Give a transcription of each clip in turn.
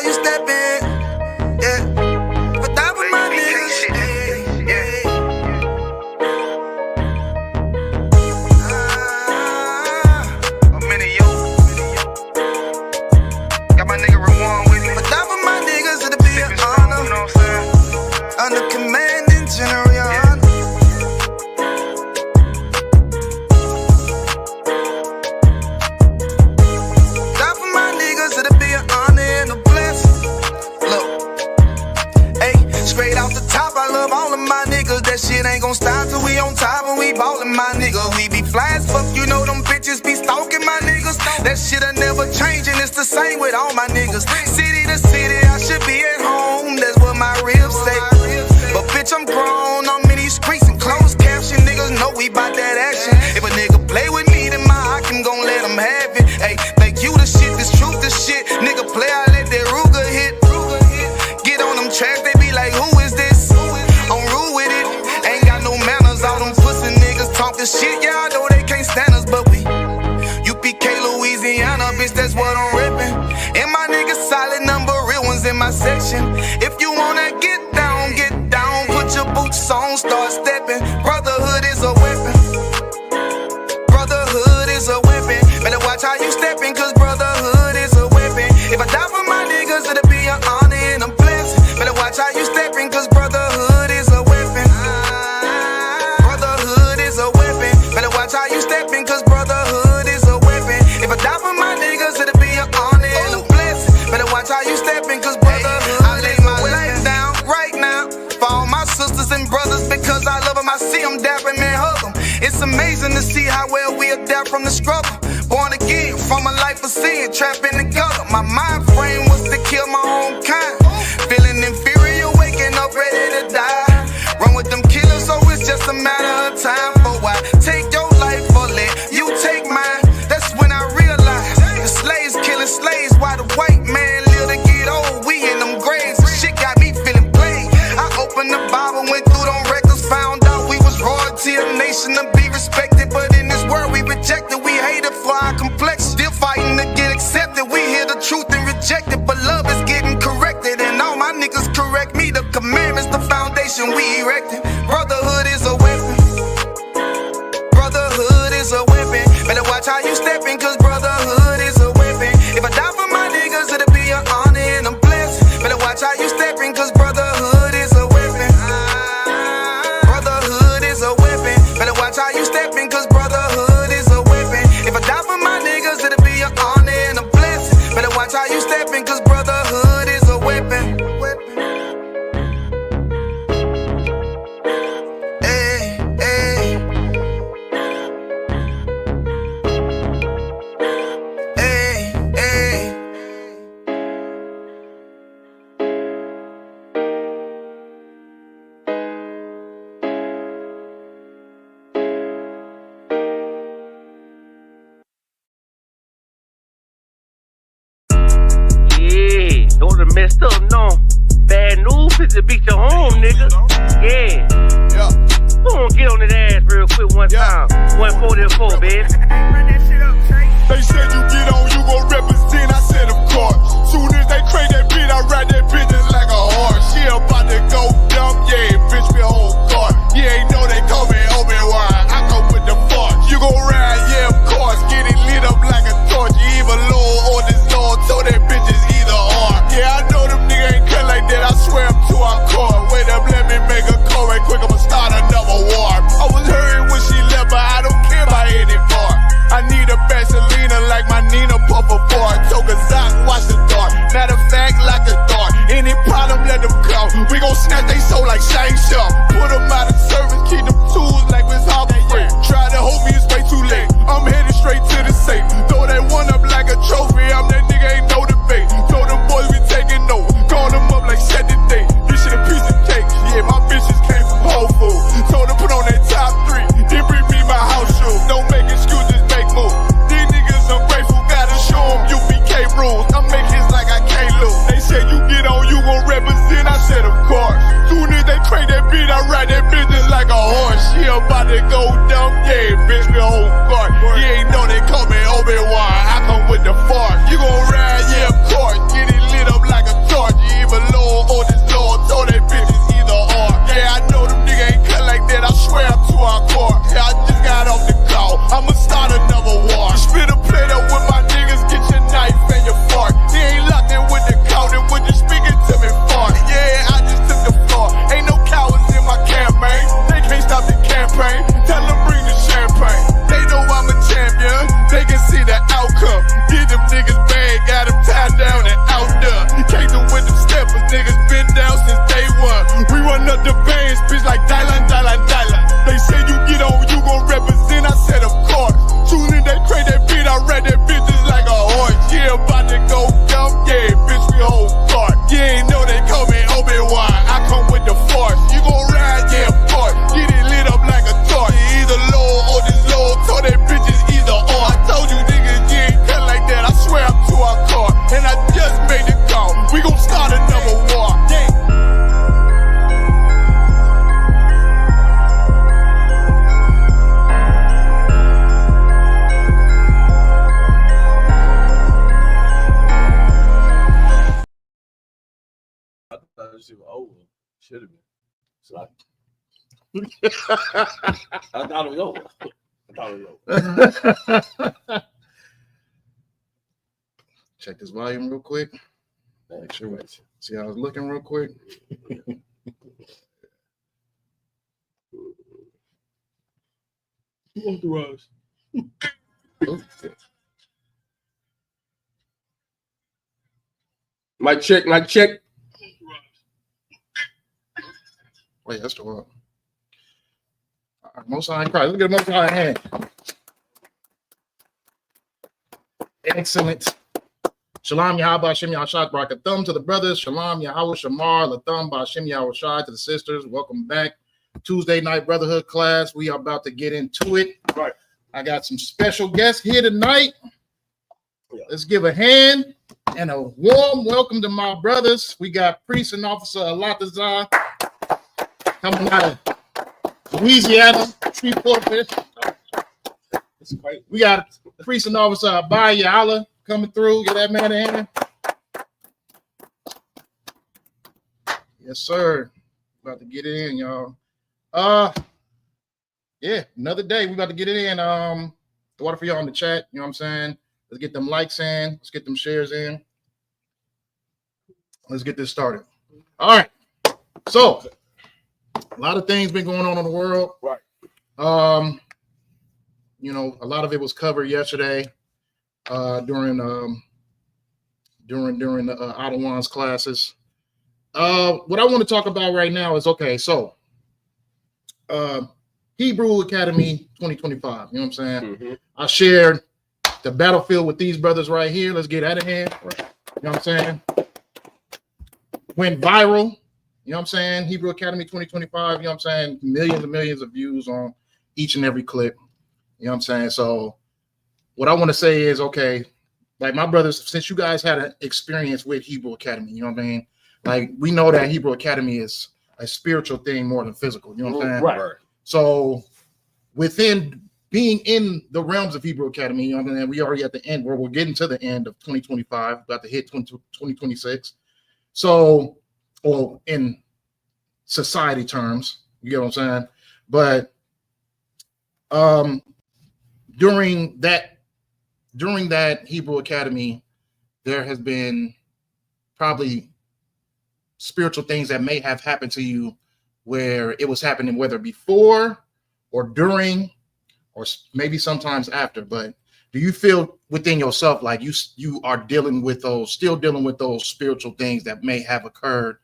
how you step in. Yeah. But that was my niggas. Yeah. I'm in it, yo. Got my nigga Rawan with me. But that was my niggas, it'll be an honor. You know what I'm saying? Under commanding General Yaahla. That for my niggas, it'll be an honor and a blessing. Look, hey, straight off the top, I love all of my niggas. That shit ain't gon' stop till we on top and we ballin', my nigga. We be fly as fuck, you know them bitches be stalking my niggas. That shit'll never change and it's the same with all my niggas. City to city, I should be at home, that's what my ribs say. But bitch, I'm grown, I'm in these streets and closed caption. Niggas know we bout that action. If a nigga play with me, then my Hakim gon' let him have it. Hey, think you the shit, this truth the shit. Nigga play, I let that Ruger hit. Get on them tracks, they be like, who is this? I'm rude with it, ain't got no manners. All them pussy niggas talking shit, yeah, I know they can't stand us, but we UPK, Louisiana, bitch, that's what I'm rippin'. And my niggas solid, number real ones in my section. If you wanna get down, put your boots on, start stepping. Brotherhood is a weapon. Brotherhood is a weapon. Better watch how you steppin', cause brotherhood is a weapon. If I die for my niggas, it'll be an honor and a blessing. Better watch how you steppin', cause brotherhood is a weapon. Brotherhood is a weapon. Better watch how you steppin', cause brotherhood is a weapon. If I die for my niggas, it'll be an honor and a blessing. Better watch how you steppin', cause brotherhood I lay my life down right now for all my sisters and brothers, because I love them. I see them dapping and hug them. It's amazing to see how well we adapt from the struggle. Born again from a life of sin, trapped in the gutter. My mind frame was to kill my own kind. Feeling inferior, waking up ready to die. Run with them killers, so it's just a matter of time. For why take your life or let you take mine? That's when I realized the slaves killing slaves while the white man live to get old. We in them graves, shit got me feeling played. I opened the Bible, went through them records, found out we was royalty, a nation to be respected. But in this world we rejected, we hated for our complexion. Still fighting to get accepted, we hear the truth and reject it. But love is getting corrected, and all my niggas correct me. The commandments, the foundation we erected. Brotherhood is a weapon. Brotherhood is a weapon. Better watch how you steppin', cause brotherhood is a weapon. If I die for my niggas, it'll be an honor and a blessing. Better watch how you steppin', cause brotherhood is a weapon. Brotherhood is a weapon. Better watch how you steppin', cause brotherhood is a weapon. If I die for my niggas, it'll be an honor and a blessing. Better watch how you steppin', cause brotherhood is a weapon. Hey, hey. Hey, hey. Yeah, don't have messed up, no. Bad news is to beat your home, nigga. Yeah. Go on, get on that ass real quick one time. 144, baby. They said you get on, you gon' represent, I said of course. Soon as they crank that beat, I ride that bitch just like a horse. She about to go dumb, yeah, bitch, me whole car. Yeah, ain't know they call me Obi-Wan, I come with the force. You gon' ride, yeah, of course, get it lit up like a torch. You either low or this Lord, so that bitch is either or. Yeah, I know them niggas ain't cut like that, I swear I'm to our core. Wait up, let me make a call right quick, I'ma start another war. I was hurting when she left, but I don't care about any part. I need a Vaseline like my Nina Puffer bar. Natazach, watch the dark. Matter of fact, like a dart. Any problem, let them come. We gon' snatch they soul like Shane Sharp. Put them out of service, keep them tools like Miss Harper Free. Try to hold me, it's way too late. I'm headed straight to the safe. Throw that one up like a trophy. I'm that nigga, ain't no debate. Told them boys we taking notes. Call them up like set the date. This shit a piece of cake. Yeah, my bitches came from Whole Foods. Told them put on that top 3. Then bring me my house shoes. Don't make excuses, make moves. These niggas ungrateful, gotta show them UPK rules. I'm making hits like I can't lose. They said you get on, you gon' represent, I said of course. Soon as they crank that beat, I ride that bitch just like a horse. She about to go dumb, yeah, bitch, me whole car. You ain't know they call me Obi-Wan, I come with the force. You gon' ride, yeah, of course. Get it lit up like a I thought this shit was over. Should have been. So I thought it was over. Check this volume real quick. Make sure. See how I was looking real quick. Mic check. Wait, that's the one. Most High in Christ. Look at the Most High hand. Excellent. Shalom Yahweh Hashem Yahshad Barakathum to the brothers. Shalom Yahweh Shamar Lathum Hashem Yahweh Shai to the sisters. Welcome back. Tuesday night brotherhood class. We are about to get into it. Right. I got some special guests here tonight. Let's give a hand and a warm welcome to my brothers. We got Priest and Officer Ilataza coming out of Louisiana, Shreveport. We got Priest and Officer Ibad Yaahla coming through. Get that man a hand. Yes, sir. About to get it in, y'all. Yeah, another day. We about to get it in. The water for y'all in the chat. You know what I'm saying? Let's get them likes in. Let's get them shares in. Let's get this started. All right. So, a lot of things been going on in the world. Right. You know, a lot of it was covered yesterday during the Ottawan's classes. What I want to talk about right now is, okay, so Hebrew Academy 2025. You know what I'm saying? Mm-hmm. I shared the battlefield with these brothers right here. Let's get out of here. You know what I'm saying? Went viral. You know what I'm saying? Hebrew Academy 2025. You know what I'm saying? Millions and millions of views on each and every clip. You know what I'm saying? So what I want to say is, okay, like my brothers, since you guys had an experience with Hebrew Academy, you know what I mean? Like we know that Hebrew Academy is a spiritual thing more than physical. You know what I'm saying? Right. So within being in the realms of Hebrew Academy, you know what I mean? We already at the end where we're getting to the end of 2025, about to hit 2026. So, or in society terms, you get what I'm saying? But during that Hebrew Academy, there has been probably spiritual things that may have happened to you where it was happening whether before or during or maybe sometimes after. But do you feel within yourself like you are dealing with those spiritual things that may have occurred?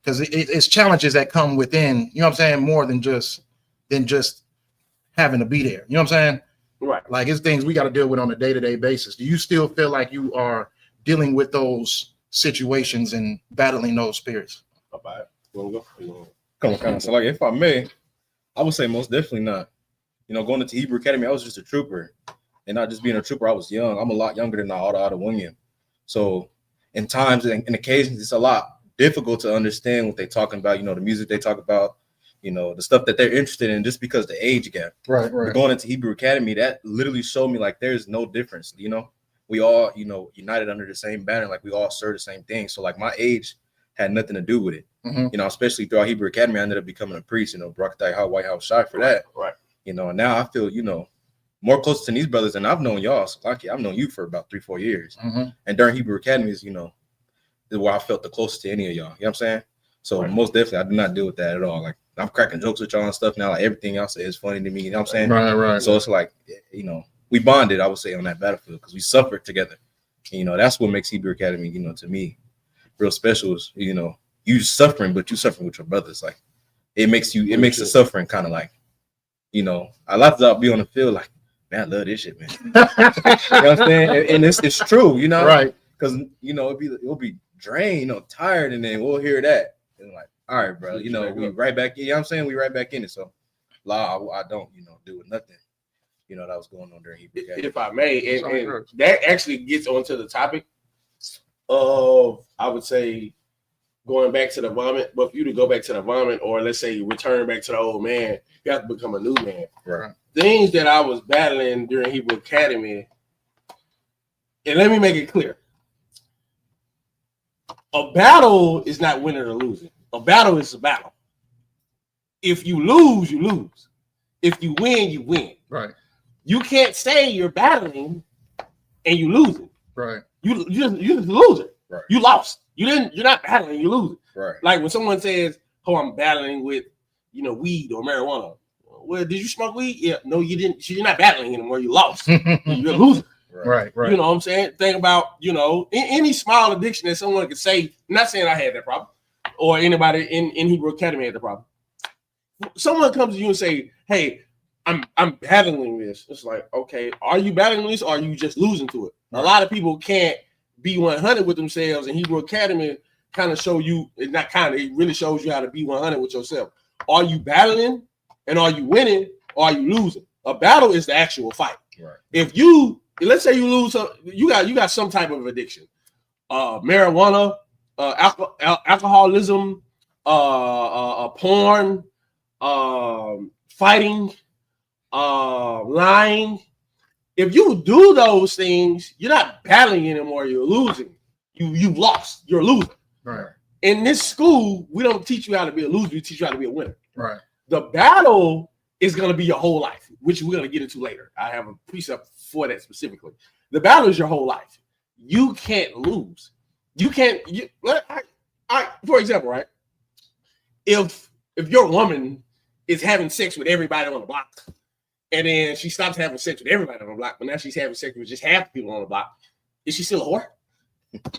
Because it's challenges that come within, you know what I'm saying, more than just having to be there. You know what I'm saying? Right. Like it's things we got to deal with on a day-to-day basis. Do you still feel like you are dealing with those situations and battling those spirits? Bye-bye. Go? Come on. So like if I may, I would say most definitely not. You know, going into Hebrew Academy, I was just a trooper. And not just being a trooper, I was young. I'm a lot younger than all the women. So in times and occasions, it's a lot difficult to understand what they're talking about, you know, the music they talk about, you know, the stuff that they're interested in just because the age gap. Right. But going into Hebrew Academy, that literally showed me like there's no difference, you know. We all, you know, united under the same banner, like we all serve the same thing. So like my age had nothing to do with it. Mm-hmm. You know, especially throughout Hebrew Academy, I ended up becoming a priest, you know, White House Shy for that. Right. You know, and now I feel, you know, more close to these brothers than I've known y'all. So like I've known you for about 3-4 years. Mm-hmm. And during Hebrew Academies, you know, is where I felt the closest to any of y'all. You know what I'm saying? So most definitely I do not deal with that at all. Like I'm cracking jokes with y'all and stuff now. Like everything y'all say is funny to me. You know what I'm saying? Right. So it's like, you know, we bonded, I would say, on that battlefield because we suffered together. And, you know, that's what makes Hebrew Academy, you know, to me, real special is, you know, you suffering, but you suffering with your brothers. Like it makes the suffering kind of like, you know, I like to be on the field like, man, I love this shit, man. You know what I'm saying? And it's true, you know, right? Because you know it'll be drained, you know, tired, and then we'll hear that and like, all right, bro, you know, we right back in. You know what I'm saying? We right back in it. So, I don't, you know, do with nothing, you know, that was going on during Hebrew Academy. If I may, and that actually gets onto the topic of, I would say, going back to the vomit. But for you to go back to the vomit, or let's say return back to the old man, you have to become a new man. Right. Things that I was battling during Hebrew Academy, and let me make it clear. A battle is not winning or losing. A battle is a battle. If you lose, you lose. If you win, you win. Right. You can't say you're battling and you losing. Right. You just losing. Right. You lost. You're not battling, you losing. Right. Like when someone says, "Oh, I'm battling with, weed or marijuana." Well, did you smoke weed? Yeah. No, you didn't. You're not battling anymore. You lost. You're losing. Right. You know what I'm saying? Think about, any small addiction that someone could say, I'm not saying I had that problem or anybody in Hebrew Academy had the problem. Someone comes to you and say, "Hey, I'm battling this." It's like, okay, are you battling this or are you just losing to it? Right. A lot of people can't be 100 with themselves, and Hebrew Academy kind of show you, it really shows you how to be 100 with yourself. Are you battling and are you winning or are you losing? A battle is the actual fight. Right. If let's say you lose, you got some type of addiction, marijuana, alcoholism, porn, fighting, lying. If you do those things, you're not battling anymore. You're losing. You've lost. You're losing. Right. In this school, we don't teach you how to be a loser. We teach you how to be a winner. Right. The battle is going to be your whole life, which we're going to get into later. I have a precept for that specifically. The battle is your whole life. You can't lose. You can't. For example, right? If your woman is having sex with everybody on the block, and then she stops having sex with everybody on the block, but now she's having sex with just half the people on the block, is she still a whore?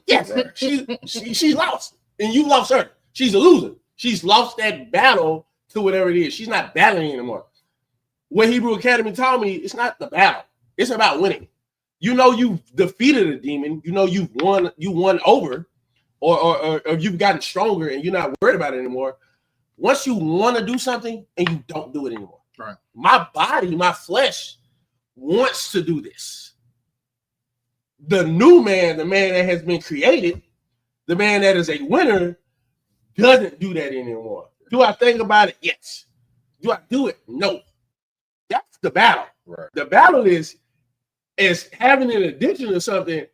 Yes. Right. She's lost, and you lost her. She's a loser. She's lost that battle to whatever it is. She's not battling anymore. What Hebrew Academy taught me, it's not the battle. It's about winning. You've defeated a demon. You've won over, or you've gotten stronger, and you're not worried about it anymore. Once you want to do something and you don't do it anymore. Right. My body, my flesh wants to do this. The new man, the man that has been created, the man that is a winner, doesn't do that anymore. Do I think about it? Yes. Do I do it? No. That's the battle. Right. The battle is having an addiction to something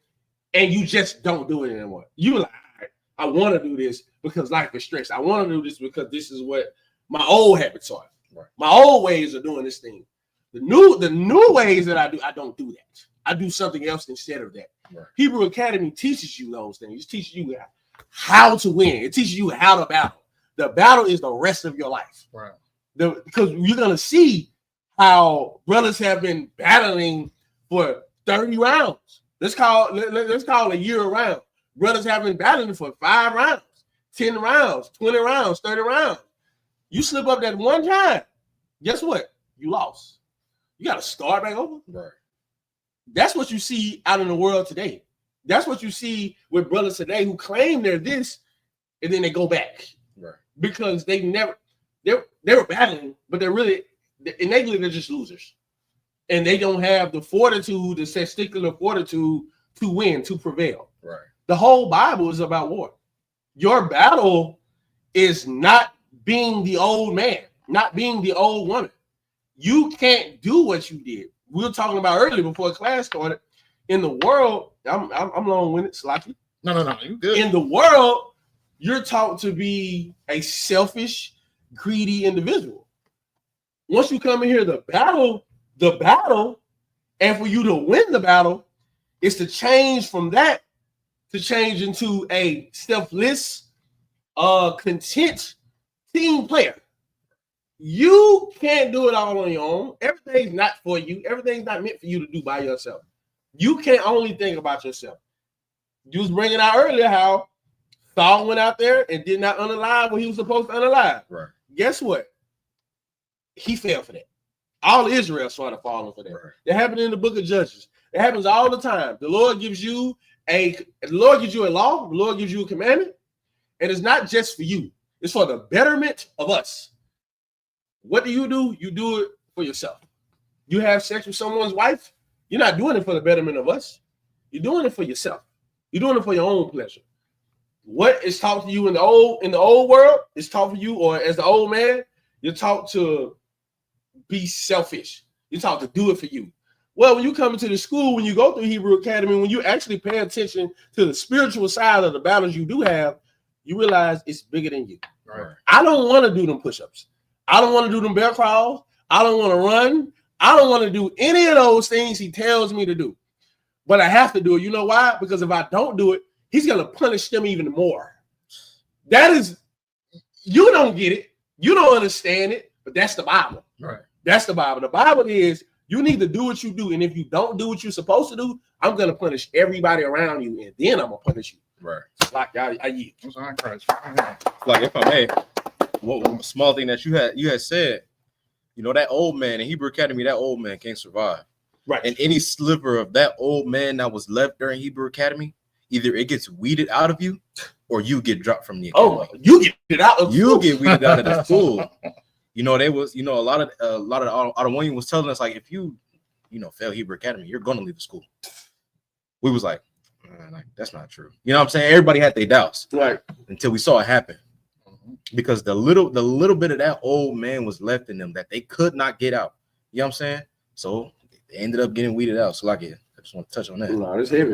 and you just don't do it anymore. You're like, all right, I want to do this because life is stress. I want to do this because this is what my old habits are. Right. My old ways of doing this thing. The new ways that I don't do that. I do something else instead of that. Right. Hebrew Academy teaches you those things. It teaches you how to win. It teaches you how to battle. The battle is the rest of your life. Right. Because you're gonna see how brothers have been battling for 30 rounds. Let's call a year around. Brothers have been battling for 5 rounds, 10 rounds, 20 rounds, 30 rounds. You slip up that one time, guess what? You lost. You got to start back over. Right. That's what you see out in the world today. That's what you see with brothers today who claim they're this, and then they go back. Right. Because they were battling, but innately they're just losers. And they don't have the fortitude, the testicular fortitude to win, to prevail. Right. The whole Bible is about war. Your battle is not being the old man, not being the old woman. You can't do what you did. We were talking about earlier before class started. In the world, I'm long-winded, Sloppy. No, you good. In the world, you're taught to be a selfish, greedy individual. Once you come in here, the battle, and for you to win the battle is to change from that to change into a selfless, content team player. You can't do it all on your own. Everything's not for you. Everything's not meant for you to do by yourself. You can't only think about yourself. You was bringing out earlier how Saul went out there and did not unalive what he was supposed to unalive. Right. Guess what? He fell for that. All Israel started falling for that. Right. That happened in the book of Judges. It happens all the time. The Lord gives you a law, the Lord gives you a commandment, and it's not just for you. It's for the betterment of us. What do? You do it for yourself. You have sex with someone's wife, you're not doing it for the betterment of us. You're doing it for yourself. You're doing it for your own pleasure. What is taught to you in the old world is taught for you, or as the old man, you're taught to be selfish. You're taught to do it for you. Well, when you come into the school, when you go through Hebrew Academy, when you actually pay attention to the spiritual side of the battles you do have, you realize it's bigger than you. Right. I don't want to do them push-ups. I don't want to do them bear crawls. I don't want to run. I don't want to do any of those things he tells me to do. But I have to do it. You know why? Because if I don't do it, he's going to punish them even more. That is, you don't get it. You don't understand it, but that's the Bible. Right. That's the Bible. The Bible is you need to do what you do. And if you don't do what you're supposed to do, I'm going to punish everybody around you. And then I'm going to punish you. Right. Like, I yield. Like, if I may, one small thing that you had said, you know, that old man in Hebrew Academy, that old man can't survive. Right. And any sliver of that old man that was left during Hebrew Academy, either it gets weeded out of you or you get dropped from the academy. Oh, you get it out of you get weeded out of the school. You know, they was, you know, a lot of Ottomanian was telling us, like, if you fail Hebrew Academy, you're gonna leave the school. We was like that's not true. You know what I'm saying? Everybody had their doubts, right? Until we saw it happen. Because the little bit of that old man was left in them that they could not get out. You know what I'm saying? So they ended up getting weeded out. So I just want to touch on that. No, it's heavy.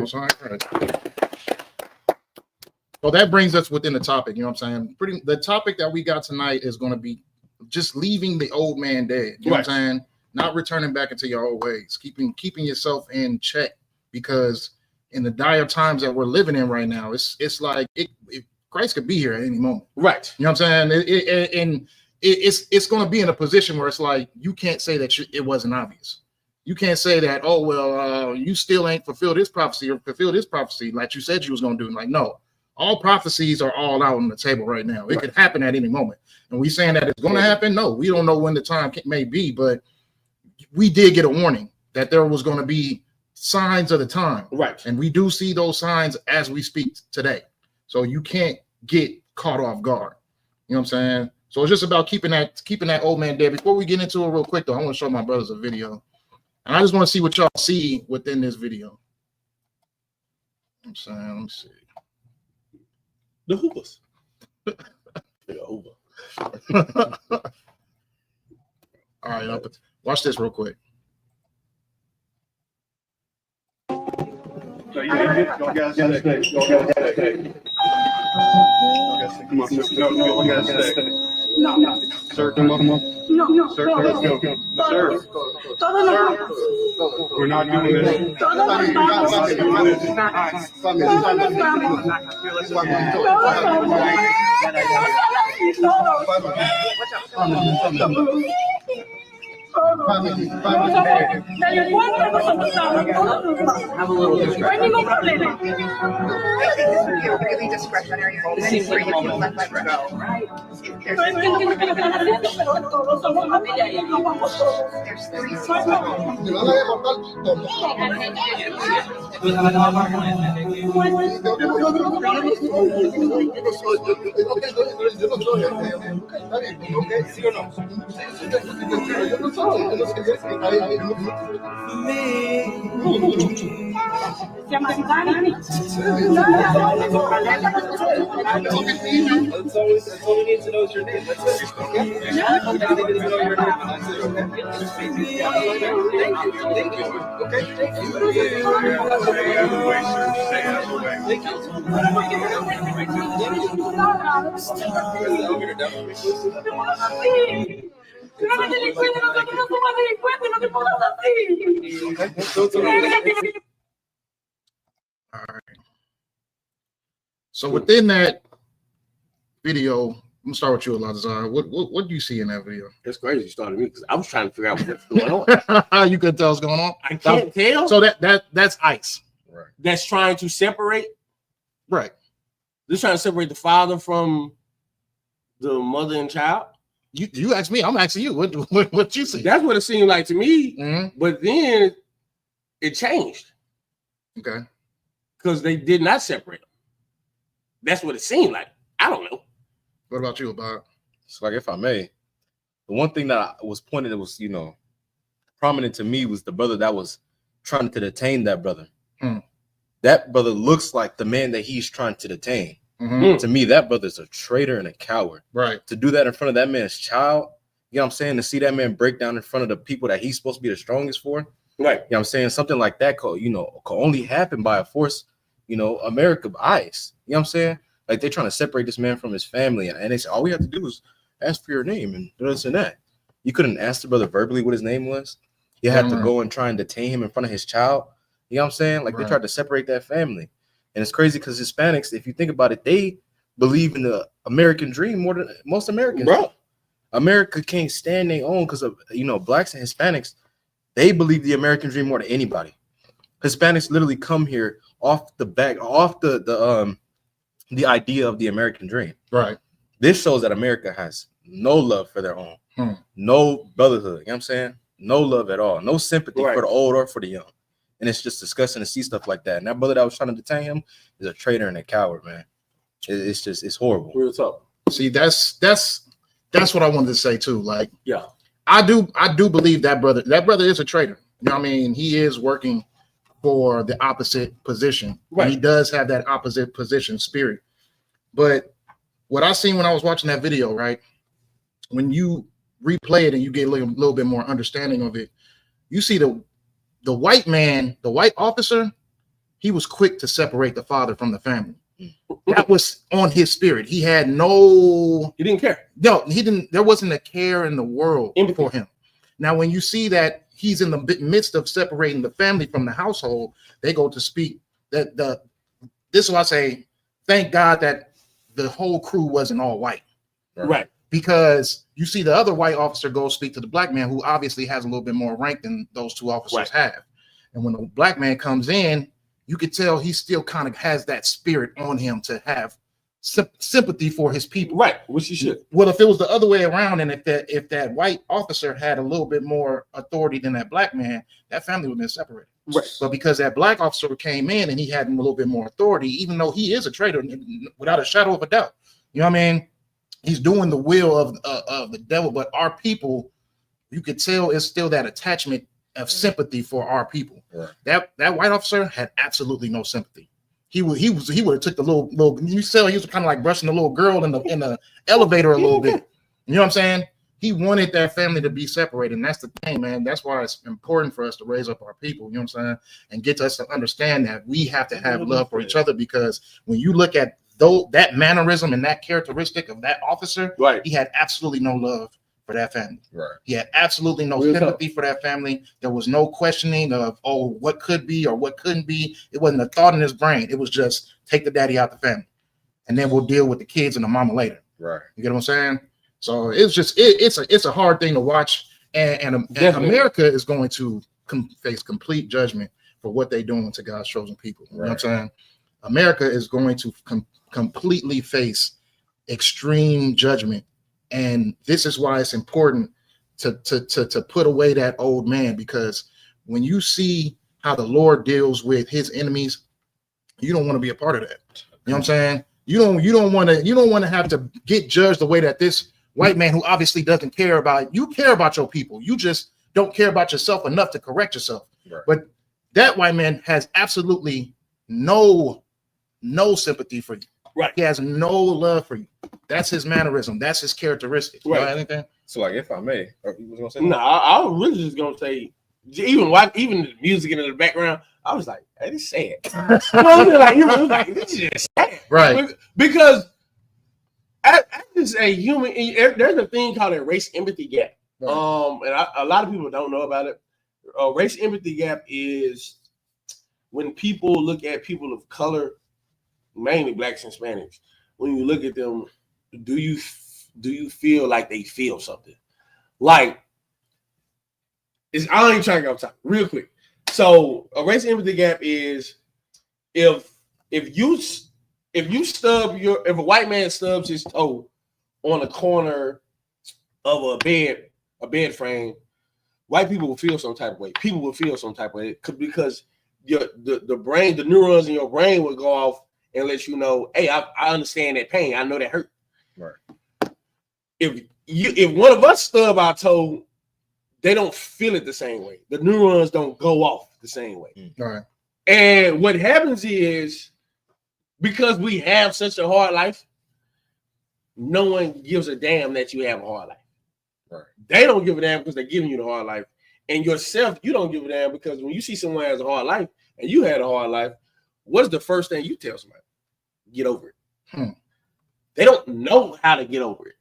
Well, that brings us within the topic. You know what I'm saying? The topic that we got tonight is going to be just leaving the old man dead. You know what I'm saying? Not returning back into your old ways. Keeping yourself in check, because in the dire times that we're living in right now, it's like Christ could be here at any moment. Right. You know what I'm saying? It's going to be in a position where it's like you can't say that it wasn't obvious. You can't say that, oh, well, you still ain't fulfilled this prophecy or fulfilled this prophecy like you said you was going to do. Like, no, all prophecies are all out on the table right now. It could happen at any moment. And we saying that it's going to happen? No, we don't know when the time may be, but we did get a warning that there was going to be signs of the time. Right. And we do see those signs as we speak today. So you can't get caught off guard. You know what I'm saying? So it's just about keeping that old man dead. Before we get into it real quick, though, I want to show my brothers a video. And I just want to see what y'all see within this video. I'm saying, let me see. The hoopers. All right, watch this real quick. So you guys stay. Come on, you guys stay. No. Sir, come on. No. Sir, let's go. Sir. We're not doing this. Have a little discretion. Really discretionary. There's 3 moments. Let go. There's 3 That's all we need to know is your name. That's it. Thank you. Okay. All right. So within that video, I'm gonna start with you, Ilataza. What do you see in that video? It's crazy you started me because I was trying to figure out what's going on. You couldn't tell what's going on? I can't tell. So that's ICE. Right. That's trying to separate. Right. They're trying to separate the father from the mother and child. You asked me, I'm asking you. What you see? That's what it seemed like to me. Mm-hmm. But then it changed. Okay. Because they did not separate them. That's what it seemed like. I don't know. What about you, Ibad? So, like, if I may, the one thing that was pointed that was, prominent to me was the brother that was trying to detain that brother. That brother looks like the man that he's trying to detain. Mm-hmm. To me, that brother's a traitor and a coward. Right. To do that in front of that man's child, you know what I'm saying? To see that man break down in front of the people that he's supposed to be the strongest for, Right. You know what I'm saying? Something like that could only happen by a force, America eyes. You know what I'm saying? Like they're trying to separate this man from his family, and they say all we have to do is ask for your name and this and that. You couldn't ask the brother verbally what his name was. You had to go and try and detain him in front of his child. You know what I'm saying? Like they tried to separate that family. And it's crazy because Hispanics, if you think about it, they believe in the American dream more than most Americans. Bro. America can't stand their own because of blacks and Hispanics. They believe the American dream more than anybody. Hispanics literally come here off the idea of the American dream. Right. This shows that America has no love for their own, no brotherhood. You know what I'm saying? No love at all, no sympathy for the old or for the young. And it's just disgusting to see stuff like that. And that brother that was trying to detain him is a traitor and a coward, man. It's horrible. Real talk. See, that's what I wanted to say too. Like, yeah, I do believe that brother is a traitor. You know what I mean? He is working for the opposite position. Right. He does have that opposite position spirit. But what I seen when I was watching that video, right? When you replay it and you get a little bit more understanding of it, you see the white man, the white officer, he was quick to separate the father from the family. That was on his spirit. He had he didn't care. No, he didn't. There wasn't a care in the world for him. Now, when you see that he's in the midst of separating the family from the household, they go to speak that this is why I say, thank God that the whole crew wasn't all white. Right. Because you see the other white officer go speak to the black man who obviously has a little bit more rank than those two officers have. And when the black man comes in, you could tell he still kind of has that spirit on him to have sympathy for his people. Right, which he should. Well, if it was the other way around, and if that white officer had a little bit more authority than that black man, that family would have been separated. Right. But because that black officer came in and he had a little bit more authority, even though he is a traitor without a shadow of a doubt, you know what I mean? He's doing the will of the devil, but our people, you could tell it's still that attachment of sympathy for our people. Right. That white officer had absolutely no sympathy. He would have took the little you tell he was kind of like brushing the little girl in the elevator a little bit. You know what I'm saying? He wanted that family to be separated, and that's the thing, man. That's why it's important for us to raise up our people. You know what I'm saying? And get us to understand that we have to have love for each other, because when you look at that mannerism and that characteristic of that officer, he had absolutely no love for that family. Right. He had absolutely no sympathy for that family. There was no questioning of, what could be or what couldn't be. It wasn't a thought in his brain. It was just take the daddy out the family, and then we'll deal with the kids and the mama later. Right. You get what I'm saying? So it's just it's a hard thing to watch, and America is going to face complete judgment for what they're doing to God's chosen people. You know what I'm saying? America is going to completely face extreme judgment. And this is why it's important to put away that old man, because when you see how the Lord deals with his enemies, you don't want to be a part of that. You know what I'm saying? You don't want to have to get judged the way that this white man, who obviously doesn't care about you, care about your people. You just don't care about yourself enough to correct yourself. Right. But that white man has absolutely no sympathy for you. Right. He has no love for you. That's his mannerism. That's his characteristic. Right. You know anything? So, like, if I may, you was gonna say? No, I was really just gonna say, even the music in the background, I was like, hey, this sad. This is just sad. Right. Because as a human, there's a thing called a race empathy gap. Right. And a lot of people don't know about it. Race empathy gap is when people look at people of color, mainly blacks and Hispanics. When you look at them, do you feel like they feel something? Like, I ain't trying to go top real quick. So a race empathy gap is if a white man stubs his toe on a corner of a bed frame, white people will feel some type of way. People will feel some type of way because the brain, the neurons in your brain will go off and let you know, hey, I understand that pain. I know that hurt. Right. If one of us stub our toe, they don't feel it the same way. The neurons don't go off the same way. Right. And what happens is, because we have such a hard life, no one gives a damn that you have a hard life. Right. They don't give a damn because they're giving you the hard life. And yourself, you don't give a damn because when you see someone has a hard life and you had a hard life, what's the first thing you tell somebody? Get over it. They don't know how to get over it.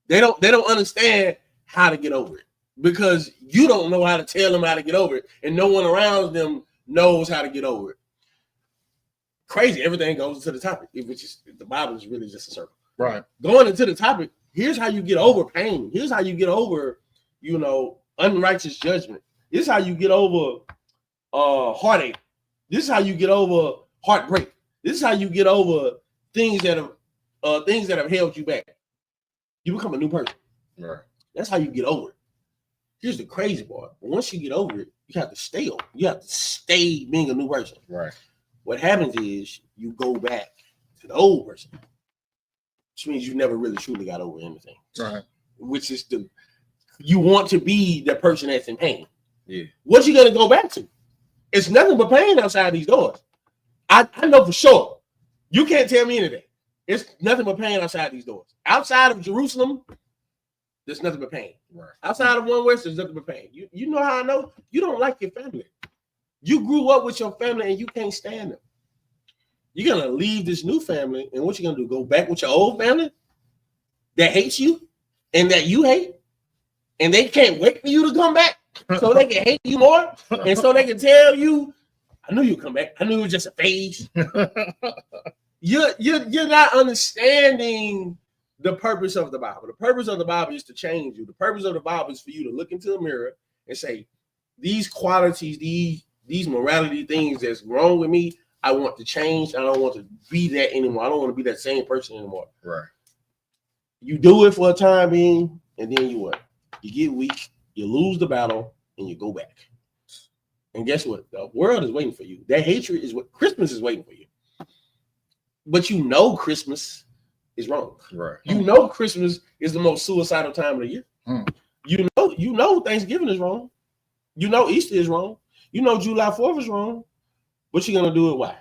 They don't understand how to get over it because you don't know how to tell them how to get over it, and no one around them knows how to get over it. Crazy, everything goes into the topic, which is the Bible is really just a circle. Right. Going into the topic, here's how you get over pain. Here's how you get over, unrighteous judgment. This is how you get over heartache. This is how you get over heartbreak. This is how you get over things that have held you back. You become a new person. Right. That's how you get over it. Here's the crazy part. Once you get over it, you have to stay over. You have to stay being a new person. Right. What happens is you go back to the old person, which means you never really truly got over anything. Right. Which is you want to be the person that's in pain. Yeah. What you gonna go back to? It's nothing but pain outside these doors. I know for sure. You can't tell me anything. It's nothing but pain outside these doors. Outside of Jerusalem, there's nothing but pain. Right. Outside of One West, there's nothing but pain. You know how I know? You don't like your family. You grew up with your family and you can't stand them. You're gonna leave this new family, and what you gonna do? Go back with your old family that hates you and that you hate, and they can't wait for you to come back so they can hate you more, and so they can tell you, "I knew you'd come back. I knew it was just a phase." You're not understanding the purpose of the Bible. The purpose of the Bible is to change you. The purpose of the Bible is for you to look into the mirror and say, "These qualities, these morality things that's wrong with me, I want to change. I don't want to be that anymore. I don't want to be that same person anymore." Right. You do it for a time being, and then you what? You get weak, you lose the battle, and you go back. And guess what? The world is waiting for you. That hatred is what Christmas is waiting for you. But you know Christmas is wrong. Right. You know Christmas is the most suicidal time of the year. You know Thanksgiving is wrong. You know Easter is wrong. You know July 4th is wrong. What you gonna do it? Why?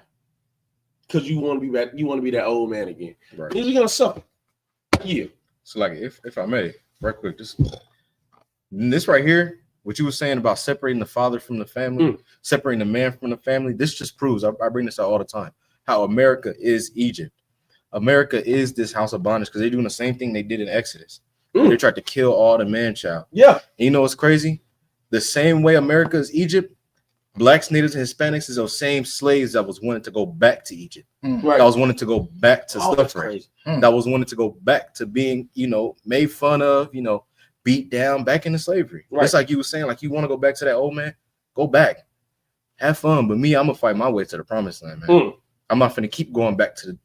Because you want to be back. You want to be that old man again. Right. You're gonna suffer. Yeah. So, like, if I may, right quick, this right here, what you were saying about separating the father from the family, separating the man from the family, this just proves. I bring this out all the time. How America is Egypt. America is this house of bondage because they're doing the same thing they did in Exodus. They tried to kill all the man-child. Yeah. And you know what's crazy? The same way America is Egypt, blacks, natives, and Hispanics is those same slaves that was wanted to go back to Egypt. Right. That was wanted to go back to suffering. That was wanted to go back to being, made fun of, beat down, back into slavery. Right. It's like you were saying, like you want to go back to that old man, go back. Have fun. But me, I'm going to fight my way to the promised land, man. I'm not going to keep going back to,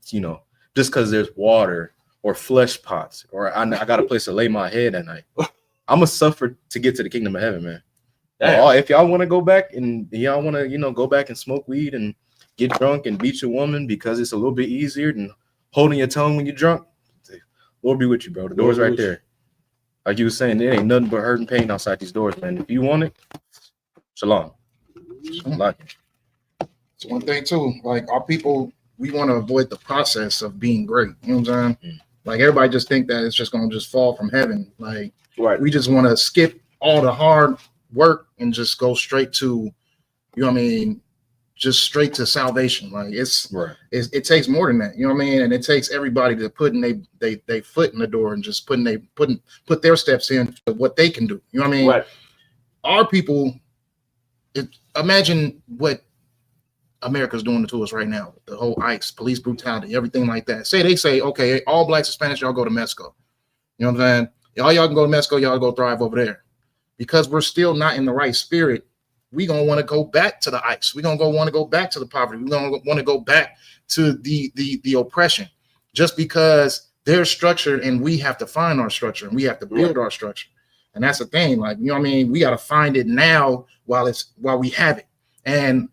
just because there's water or flesh pots or I got a place to lay my head at night. I'm going to suffer to get to the kingdom of heaven, man. If y'all want to go back and y'all want to, go back and smoke weed and get drunk and beat your woman because it's a little bit easier than holding your tongue when you're drunk, Lord be with you, bro. The door's right there. Like you were saying, there ain't nothing but hurt and pain outside these doors, man. If you want it, shalom. It's one thing too. Like our people, we want to avoid the process of being great. You know what I'm saying? Like everybody just think that it's just gonna just fall from heaven. Like we just want to skip all the hard work and just go straight to, just straight to salvation. Like it takes more than that. You know what I mean? And it takes everybody to put in they foot in the door and just put their steps in to what they can do. You know what I mean? Right. Our people, imagine what America's doing to us right now. The whole ICE, police brutality, everything like that. They say, okay, all blacks and Spanish, y'all go to Mexico. You know what I'm saying? Y'all can go to Mexico, y'all go thrive over there. Because we're still not in the right spirit, we gonna want to go back to the ICE. We're gonna want to go back to the poverty. We're gonna want to go back to the oppression, just because they're structured and we have to find our structure and we have to build our structure. And that's the thing, like, we got to find it now while we have it. And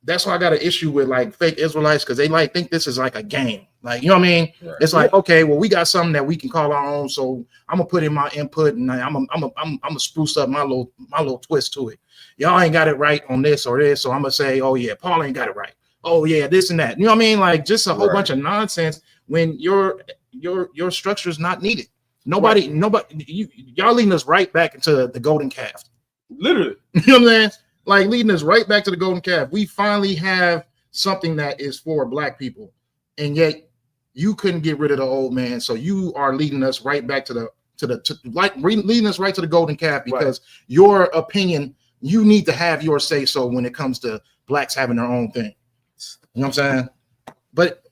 that's why I got an issue with like fake Israelites, because they like think this is like a game. Like, you know what I mean? Right. It's like, okay, well, we got something that we can call our own, so I'm gonna put in my input and I'm gonna spruce up my little twist to it. Y'all ain't got it right on this or this, so I'm gonna say, oh yeah, Paul ain't got it right. Oh yeah, this and that. You know what I mean? Like just a whole bunch of nonsense when your structure is not needed. Nobody, y'all leading us right back into the golden calf. Literally. You know what I'm saying? Like leading us right back to the golden calf. We finally have something that is for black people, and yet you couldn't get rid of the old man. So you are leading us right back to leading us right to the golden calf because your opinion, you need to have your say so when it comes to blacks having their own thing. You know what I'm saying? But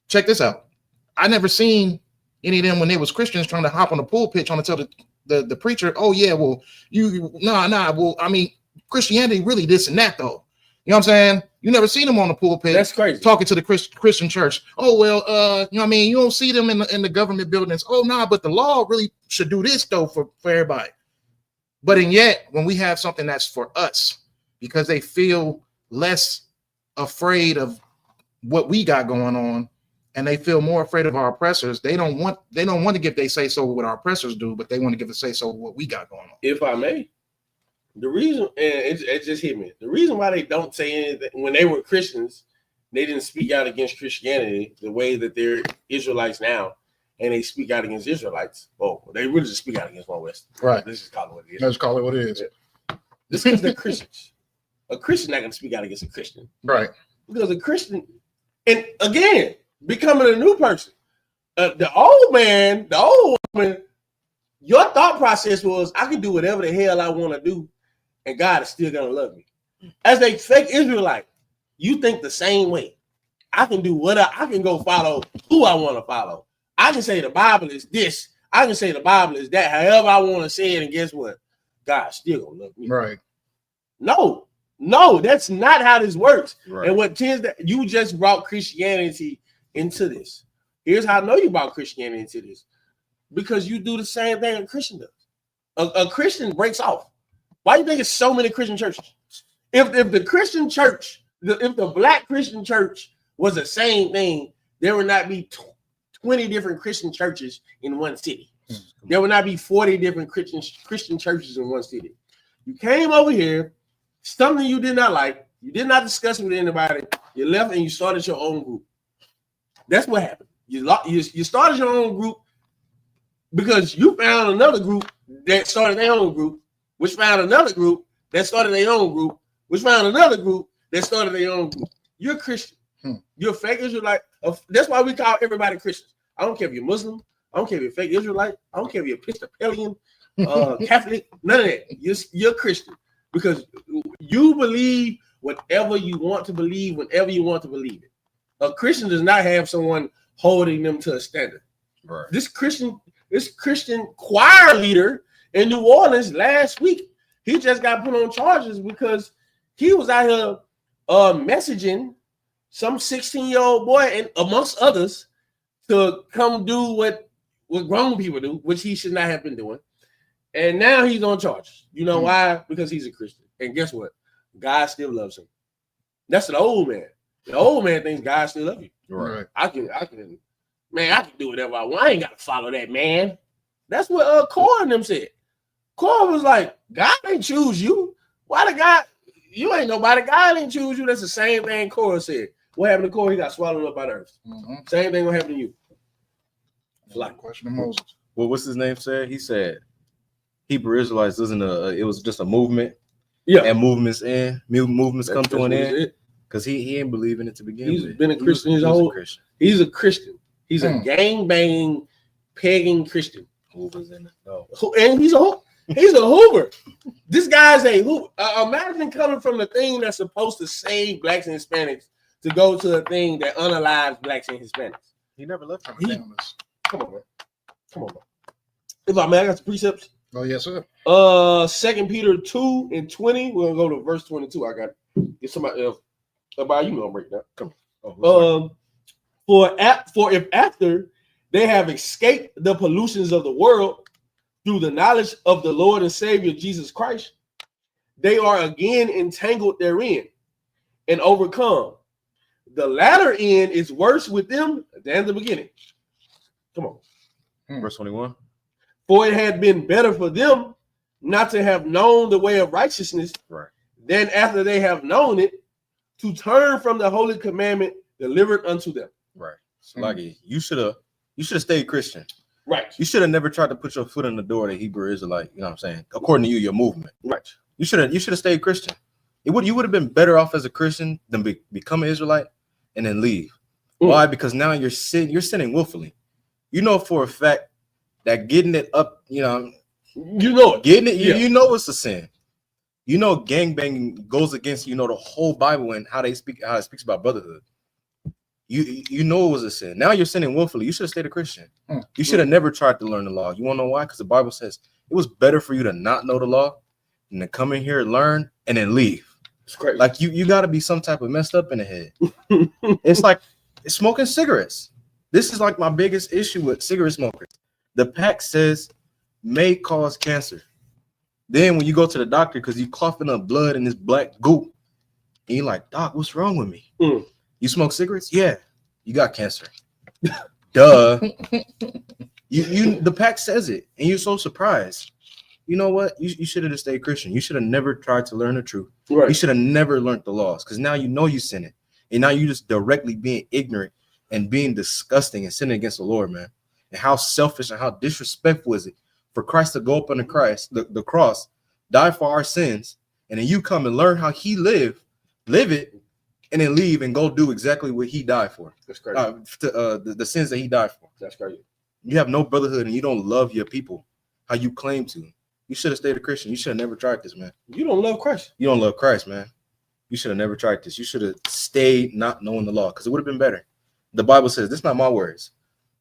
check this out. I never seen any of them when they was Christians trying to hop on the pulpit trying to tell the preacher, oh yeah, well, well, I mean, Christianity really this and that though. You know what I'm saying? You never seen them on the pulpit. That's crazy. Talking to the Christian church. Oh, well, you know what I mean? You don't see them in the government buildings. Oh, nah, but the law really should do this though for everybody. But and yet, when we have something that's for us, because they feel less afraid of what we got going on, and they feel more afraid of our oppressors, they don't want to give they say so what our oppressors do, but they want to give a say so what we got going on. If I may. The reason, and it just hit me. The reason why they don't say anything when they were Christians, they didn't speak out against Christianity the way that they're Israelites now, and they speak out against Israelites. Oh, they really just speak out against one West. Right. Let's just call it what it is. Let's call it what it is. This because they're Christians. A Christian not going to speak out against a Christian. Right. Because a Christian, and again, becoming a new person. The old woman, your thought process was, I can do whatever the hell I want to do, and God is still gonna love me. As a fake Israelite, you think the same way. I can do whatever. I can go follow who I want to follow. I can say the Bible is this. I can say the Bible is that. However I want to say it, and guess what? God still gonna love me. Right. No, that's not how this works. Right. And what tends that you just brought Christianity into this. Here's how I know you brought Christianity into this. Because you do the same thing a Christian does. A Christian breaks off. Why do you think it's so many Christian churches? If the Christian church, if the black Christian church was the same thing, there would not be 20 different Christian churches in one city. There would not be 40 different Christian churches in one city. You came over here, something you did not like, you did not discuss it with anybody, you left and you started your own group. That's what happened. You started your own group because you found another group that started their own group, which found another group that started their own group, which found another group that started their own group. You're a Christian. You're a fake Israelite. That's why we call everybody Christians. I don't care if you're Muslim. I don't care if you're fake Israelite. I don't care if you're Episcopalian, Catholic. None of that. You're Christian because you believe whatever you want to believe whenever you want to believe it. A Christian does not have someone holding them to a standard. Right. This Christian choir leader in New Orleans last week, he just got put on charges because he was out here messaging some 16-year-old boy and amongst others to come do what grown people do, which he should not have been doing. And now he's on charges. You know why? Because he's a Christian. And guess what? God still loves him. That's the old man. The old man thinks God still loves you. Right. I can do whatever I want. I ain't got to follow that man. That's what Cora and them said. Cora was like, God ain't choose you. Why the God? You ain't nobody. God ain't choose you. That's the same thing Cora said. What happened to Cora? He got swallowed up by the earth. Same thing will happen to you. Like question of Moses. Well, what's his name said? He said Hebrew Israelites isn't it was just a movement. Yeah. And movements come to an end. Because he ain't believing it to begin with. He's been a Christian his whole. He's a Christian. He's a gang-banging, pegging Christian. Hoover's in it. No. And he's a Hoover. This guy's a Hoover. Imagine coming from the thing that's supposed to save blacks and Hispanics to go to a thing that unalives blacks and Hispanics. He never left from Come on, man. If I got the precepts. Oh, yes, sir. 2 Peter 2:20. We're gonna go to verse 22. I got it. Get somebody else. About you gonna break that. Come on. For if after they have escaped the pollutions of the world through the knowledge of the Lord and Savior Jesus Christ, they are again entangled therein and overcome. The latter end is worse with them than the beginning. Come on. Verse 21. For it had been better for them not to have known the way of righteousness, right, than after they have known it, to turn from the holy commandment delivered unto them. Right. So like you should have stayed Christian. Right. You should have never tried to put your foot in the door of the Hebrew Israelite, you know what I'm saying? According to you, your movement. Right. You should have stayed Christian. You would have been better off as a Christian than become an Israelite and then leave. Why? Because now you're sinning willfully. You know for a fact that getting it up, getting it, you know it's a sin. You know, gangbanging goes against the whole Bible and how it speaks about brotherhood. You know it was a sin. Now you're sinning willfully. You should have stayed a Christian. You should have never tried to learn the law. You want to know why? Because the Bible says it was better for you to not know the law than to come in here, learn, and then leave. It's crazy. Like you got to be some type of messed up in the head. It's like smoking cigarettes. This is like my biggest issue with cigarette smokers. The pack says may cause cancer. Then when you go to the doctor because you coughing up blood in this black goop, and you're like, Doc, what's wrong with me? You smoke cigarettes? Yeah, you got cancer. Duh. The pack says it, and you're so surprised. You know what? You should have just stayed Christian. You should have never tried to learn the truth. Right. You should have never learned the laws, because now you know you sin it, and now you just directly being ignorant and being disgusting and sinning against the Lord, man. And how selfish and how disrespectful is it for Christ to go up on the cross, die for our sins, and then you come and learn how he live it, and then leave and go do exactly what he died for. That's crazy. The sins that he died for. That's crazy. You have no brotherhood and you don't love your people how you claim to. You should have stayed a Christian. You should have never tried this, man. You don't love Christ. You don't love Christ, man. You should have never tried this. You should have stayed not knowing the law, because it would have been better. The Bible says, this is not my words.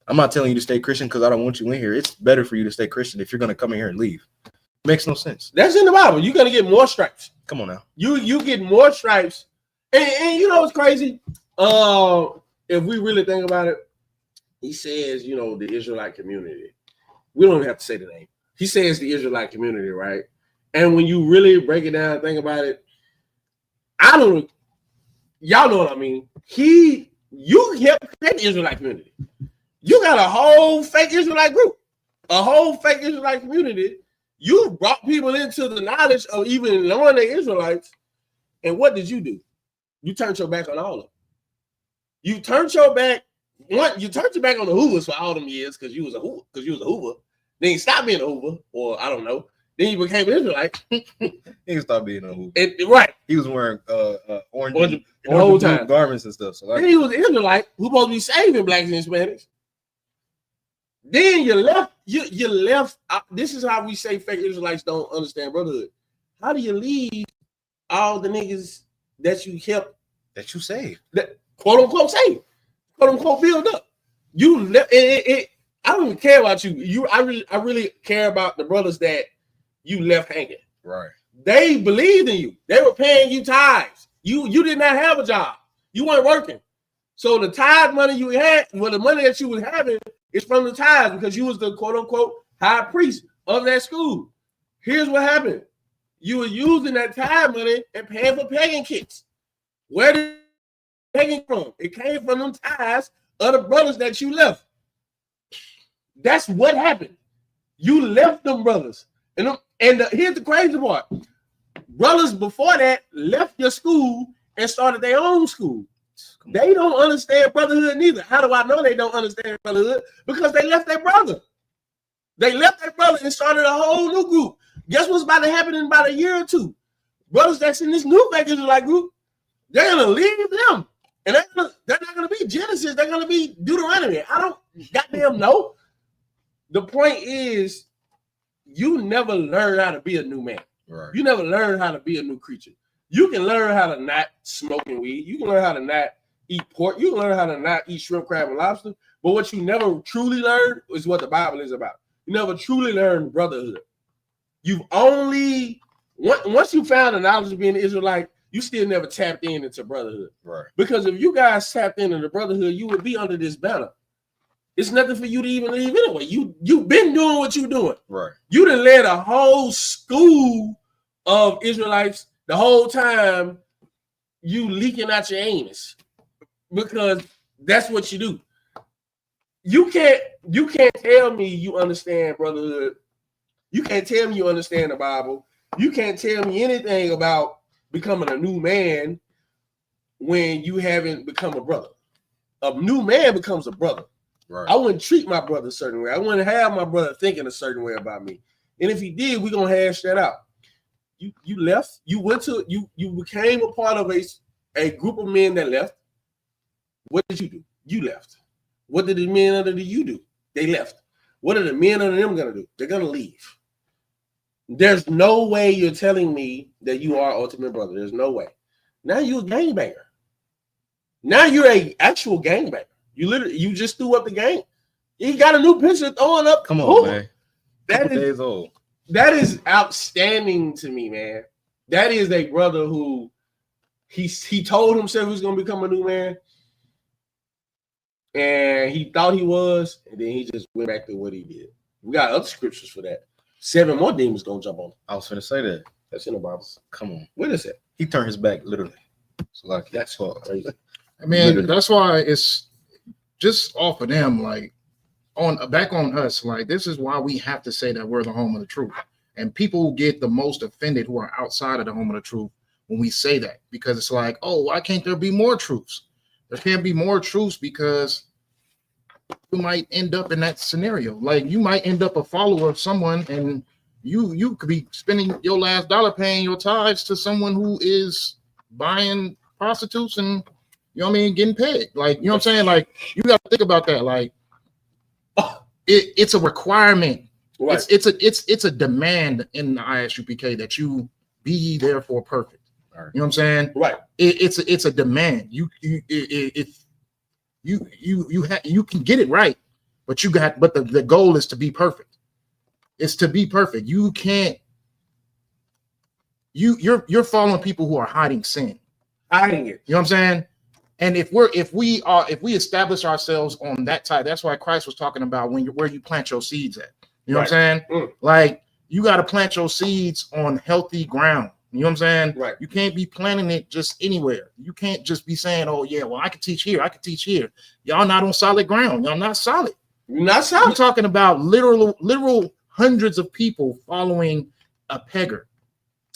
I'm not telling you to stay Christian because I don't want you in here. It's better for you to stay Christian if you're going to come in here and leave. It makes no sense. That's in the Bible. You're going to get more stripes. Come on now. You get more stripes. And you know what's crazy? If we really think about it, he says, the Israelite community. We don't even have to say the name. He says the Israelite community, right? And when you really break it down and think about it, y'all know what I mean. You helped create the Israelite community. You got a whole fake Israelite group, a whole fake Israelite community. You brought people into the knowledge of even knowing they're Israelites. And what did you do? You turned your back on all of them. You turned your back on the Hoovers for all them years because you was a Hoover. Then you stopped being a Hoover, or I don't know. Then you became an Israelite. He stopped being a Hoover. Right. He was wearing orange the whole time garments and stuff. So then he was an Israelite who supposed to be saving blacks and Hispanics. Then you left. You left. This is how we say fake Israelites don't understand brotherhood. How do you leave all the niggas that you helped, that you saved, that quote unquote saved, quote unquote build up? You left. I don't even care about you. I really care about the brothers that you left hanging. Right. They believed in you. They were paying you tithes. You did not have a job. You weren't working. So the tithe money you had, the money that you was having is from the tithes, because you was the quote unquote high priest of that school. Here's what happened. You were using that tithe money and paying for pagan kits. Where did it came from? It came from them tithes of the brothers that you left. That's what happened. You left them brothers. And here's the crazy part. Brothers before that left your school and started their own school. They don't understand brotherhood neither. How do I know they don't understand brotherhood? Because they left their brother. They left their brother and started a whole new group. Guess what's about to happen in about a year or two? Brothers that's in this new fake Israelite group, they're going to leave them. And they're not going to be Genesis. They're going to be Deuteronomy. I don't goddamn know. The point is, you never learn how to be a new man. Right. You never learn how to be a new creature. You can learn how to not smoke and weed. You can learn how to not eat pork. You can learn how to not eat shrimp, crab, and lobster. But what you never truly learn is what the Bible is about. You never truly learn brotherhood. You've only, once you found the knowledge of being an Israelite, you still never tapped into brotherhood. Right. Because if you guys tapped into the brotherhood, you would be under this banner. It's nothing for you to even leave anyway. You've been doing what you're doing. Right. You done led a whole school of Israelites the whole time you leaking out your anus, because that's what you do. You can't tell me you understand brotherhood. You can't tell me you understand the Bible. You can't tell me anything about becoming a new man when you haven't become a brother. A new man becomes a brother. Right. I wouldn't treat my brother a certain way. I wouldn't have my brother thinking a certain way about me. And if he did, we're going to hash that out. you left. You went to you became a part of a group of men that left. What did you do? You left. What did the men under you do? They left. What are the men under them gonna do? They're gonna leave. There's no way you're telling me that you are ultimate brother. There's no way. Now you're a gangbanger. Now you're a actual gangbanger. You just threw up the game. You got a new picture throwing up. Come on, man. That is days old. That is outstanding to me, man. That is a brother who he told himself he was gonna become a new man, and he thought he was, and then he just went back to what he did. We got other scriptures for that. 7 more demons gonna jump on him. I was gonna say that. That's in the Bible. Come on. What is it? He turned his back literally. So like that's what Crazy. I mean, Literally. that's why it's just off of them, like back on us. Like, this is why we have to say that we're the home of the truth. And people get the most offended who are outside of the home of the truth when we say that, because it's like, oh, why can't there be more truths? There can't be more truths because you might end up in that scenario. Like, you might end up a follower of someone, and you could be spending your last dollar paying your tithes to someone who is buying prostitutes and, you know what I mean, getting paid. Like, you know what I'm saying? Like, you got to think about that. Like, it's a requirement. Right. It's a demand in the ISUPK that you be therefore perfect. Right. You know what I'm saying? Right. It's a demand. You can get it right, but the goal is to be perfect. It's to be perfect. You can't. You're following people who are hiding sin, Hiding it. you know what I'm saying? And if we establish ourselves on that type, that's why Christ was talking about where you plant your seeds at. You know what I'm saying? Mm. Like, you got to plant your seeds on healthy ground. You know what I'm saying? Right. You can't be planting it just anywhere. You can't just be saying, oh yeah, well, I can teach here, I can teach here. Y'all not on solid ground. Y'all not solid. You're not I'm solid. talking about literal hundreds of people following a pegger.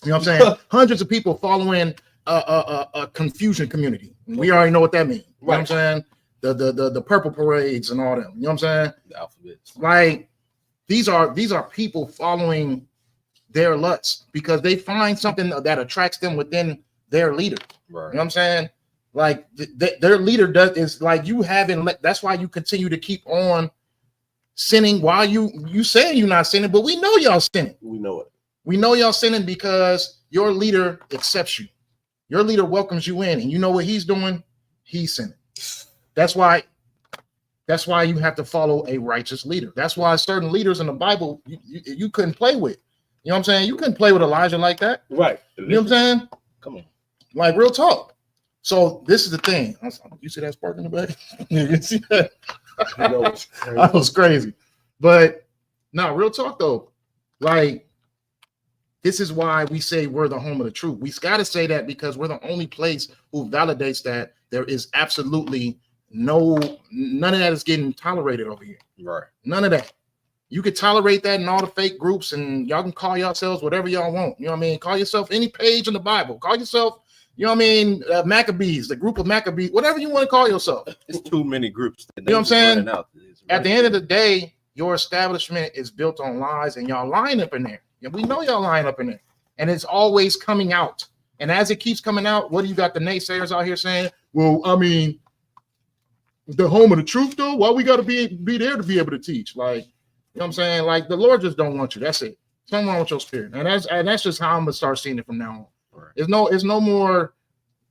You know what I'm saying? Hundreds of people following a confusion community. We already know what that means. You know what I'm saying? The purple parades and all them. You know what I'm saying? the alphabets. Like, these are people following their lusts because they find something that attracts them within their leader. Right. You know what I'm saying? Like, their leader is like, you haven't let. That's why you continue to keep on sinning while you saying you're not sinning, but we know y'all sinning. We know it. We know y'all sinning because your leader accepts you. Your leader welcomes you in, and you know what he's doing? He's sinning. That's why you have to follow a righteous leader. That's why certain leaders in the Bible you couldn't play with. You know what I'm saying? You couldn't play with Elijah like that. Right. You know what I'm saying? Come on. Like, real talk. So this is the thing. You see that spark in the back? You see that? You know it's crazy. That was crazy. But no, real talk though. Like, this is why we say we're the home of the truth. We got to say that because we're the only place who validates that there is absolutely none of that is getting tolerated over here. Right. None of that. You could tolerate that in all the fake groups, and y'all can call yourselves whatever y'all want. You know what I mean? Call yourself any page in the Bible. Call yourself, you know what I mean, Maccabees, the group of Maccabees, whatever you want to call yourself. It's too many groups. You know what I'm saying? Out. At the end of the day, your establishment is built on lies, and y'all lying up in there. Yeah, we know y'all lying up in there, and it's always coming out. And as it keeps coming out, what do you got the naysayers out here saying? Well, I mean, the home of the truth, though. Why we got to be there to be able to teach? Like, you know what I'm saying? Like, the Lord just don't want you. That's it. Something wrong with your spirit, and that's just how I'm gonna start seeing it from now on. Right. It's no more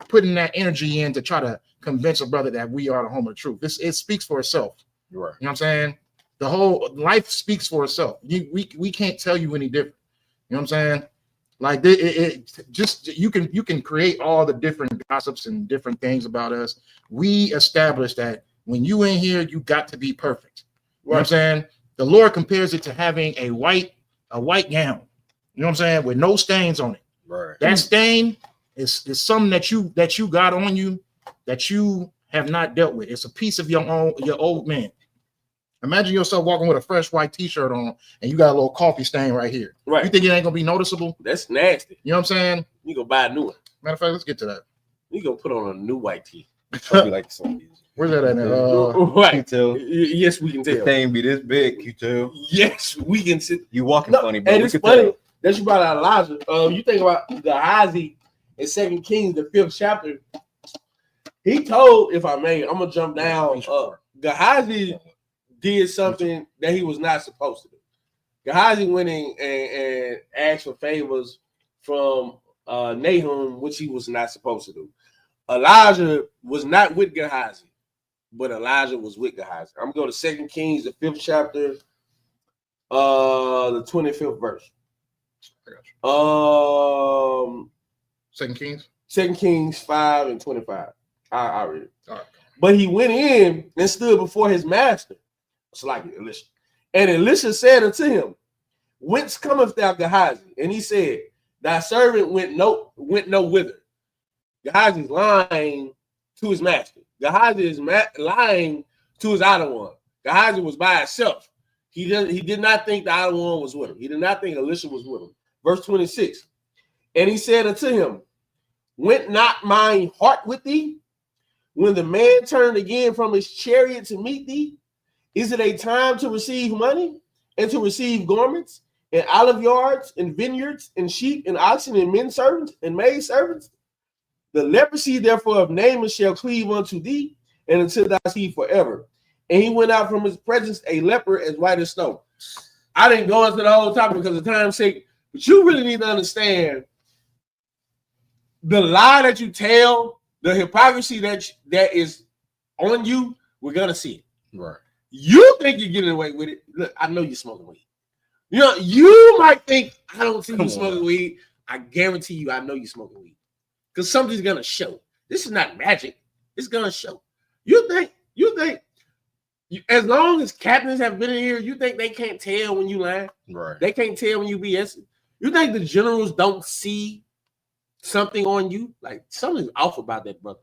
putting that energy in to try to convince a brother that we are the home of the truth. It speaks for itself. Right. You know what I'm saying? The whole life speaks for itself. We can't tell you any different. You know what I'm saying? Like, you can create all the different gossips and different things about us. We established that when you in here, you got to be perfect. You know what I'm saying? The Lord compares it to having a white gown. You know what I'm saying? With no stains on it. Right. That stain is something that you got on you that you have not dealt with. It's a piece of your old man. Imagine yourself walking with a fresh white t-shirt on and you got a little coffee stain right here. Right. You think it ain't gonna be noticeable? That's nasty. You know what I'm saying? You go buy a new one. Matter of fact, let's get to that. You go put on a new white tee. Probably like some of these. Where's that at now? Right. You tell. Yes, we can The tell. thing be this big, you tell. Yes, we can sit. You walking No, funny, bro. and We it's can funny. tell. that you brought out Elijah. You think about Gehazi in 2 Kings, the 5th chapter. He told, if I may, I'm gonna jump down. Gehazi did something that he was not supposed to do. Gehazi went in and asked for favors from Nahum, which he was not supposed to do. Elijah was not with Gehazi, but Elijah was with Gehazi. I'm going to 2 Kings, the 5th chapter, the 25th verse. 2 Kings? 2 Kings 5 and 25. I read it. All right. But he went in and stood before his master. It's like Elisha. And Elisha said unto him, whence cometh thou, Gehazi? And he said, thy servant went no whither. Gehazi is lying to his master. Gehazi is lying to his outer one. Gehazi was by himself. He did not think the outer one was with him. He did not think Elisha was with him. Verse 26. And he said unto him, went not mine heart with thee when the man turned again from his chariot to meet thee? Is it a time to receive money and to receive garments and olive yards and vineyards and sheep and oxen and men servants and maid servants? The leprosy therefore of Naaman shall cleave unto thee and unto thy seed forever. And he went out from his presence a leper as white as snow. I didn't go into the whole topic because of time's sake, but you really need to understand the lie that you tell, the hypocrisy that is on you. We're gonna see it. Right. You think you're getting away with it. Look, I know you're smoking weed. You know, you might think I don't see you smoking weed. I guarantee you, I know you're smoking weed. Because something's gonna show. This is not magic. It's gonna show. You think as long as captains have been in here, you think they can't tell when you lying? Right. They can't tell when you BSing. You think the generals don't see something on you? Like something's off about that, brother.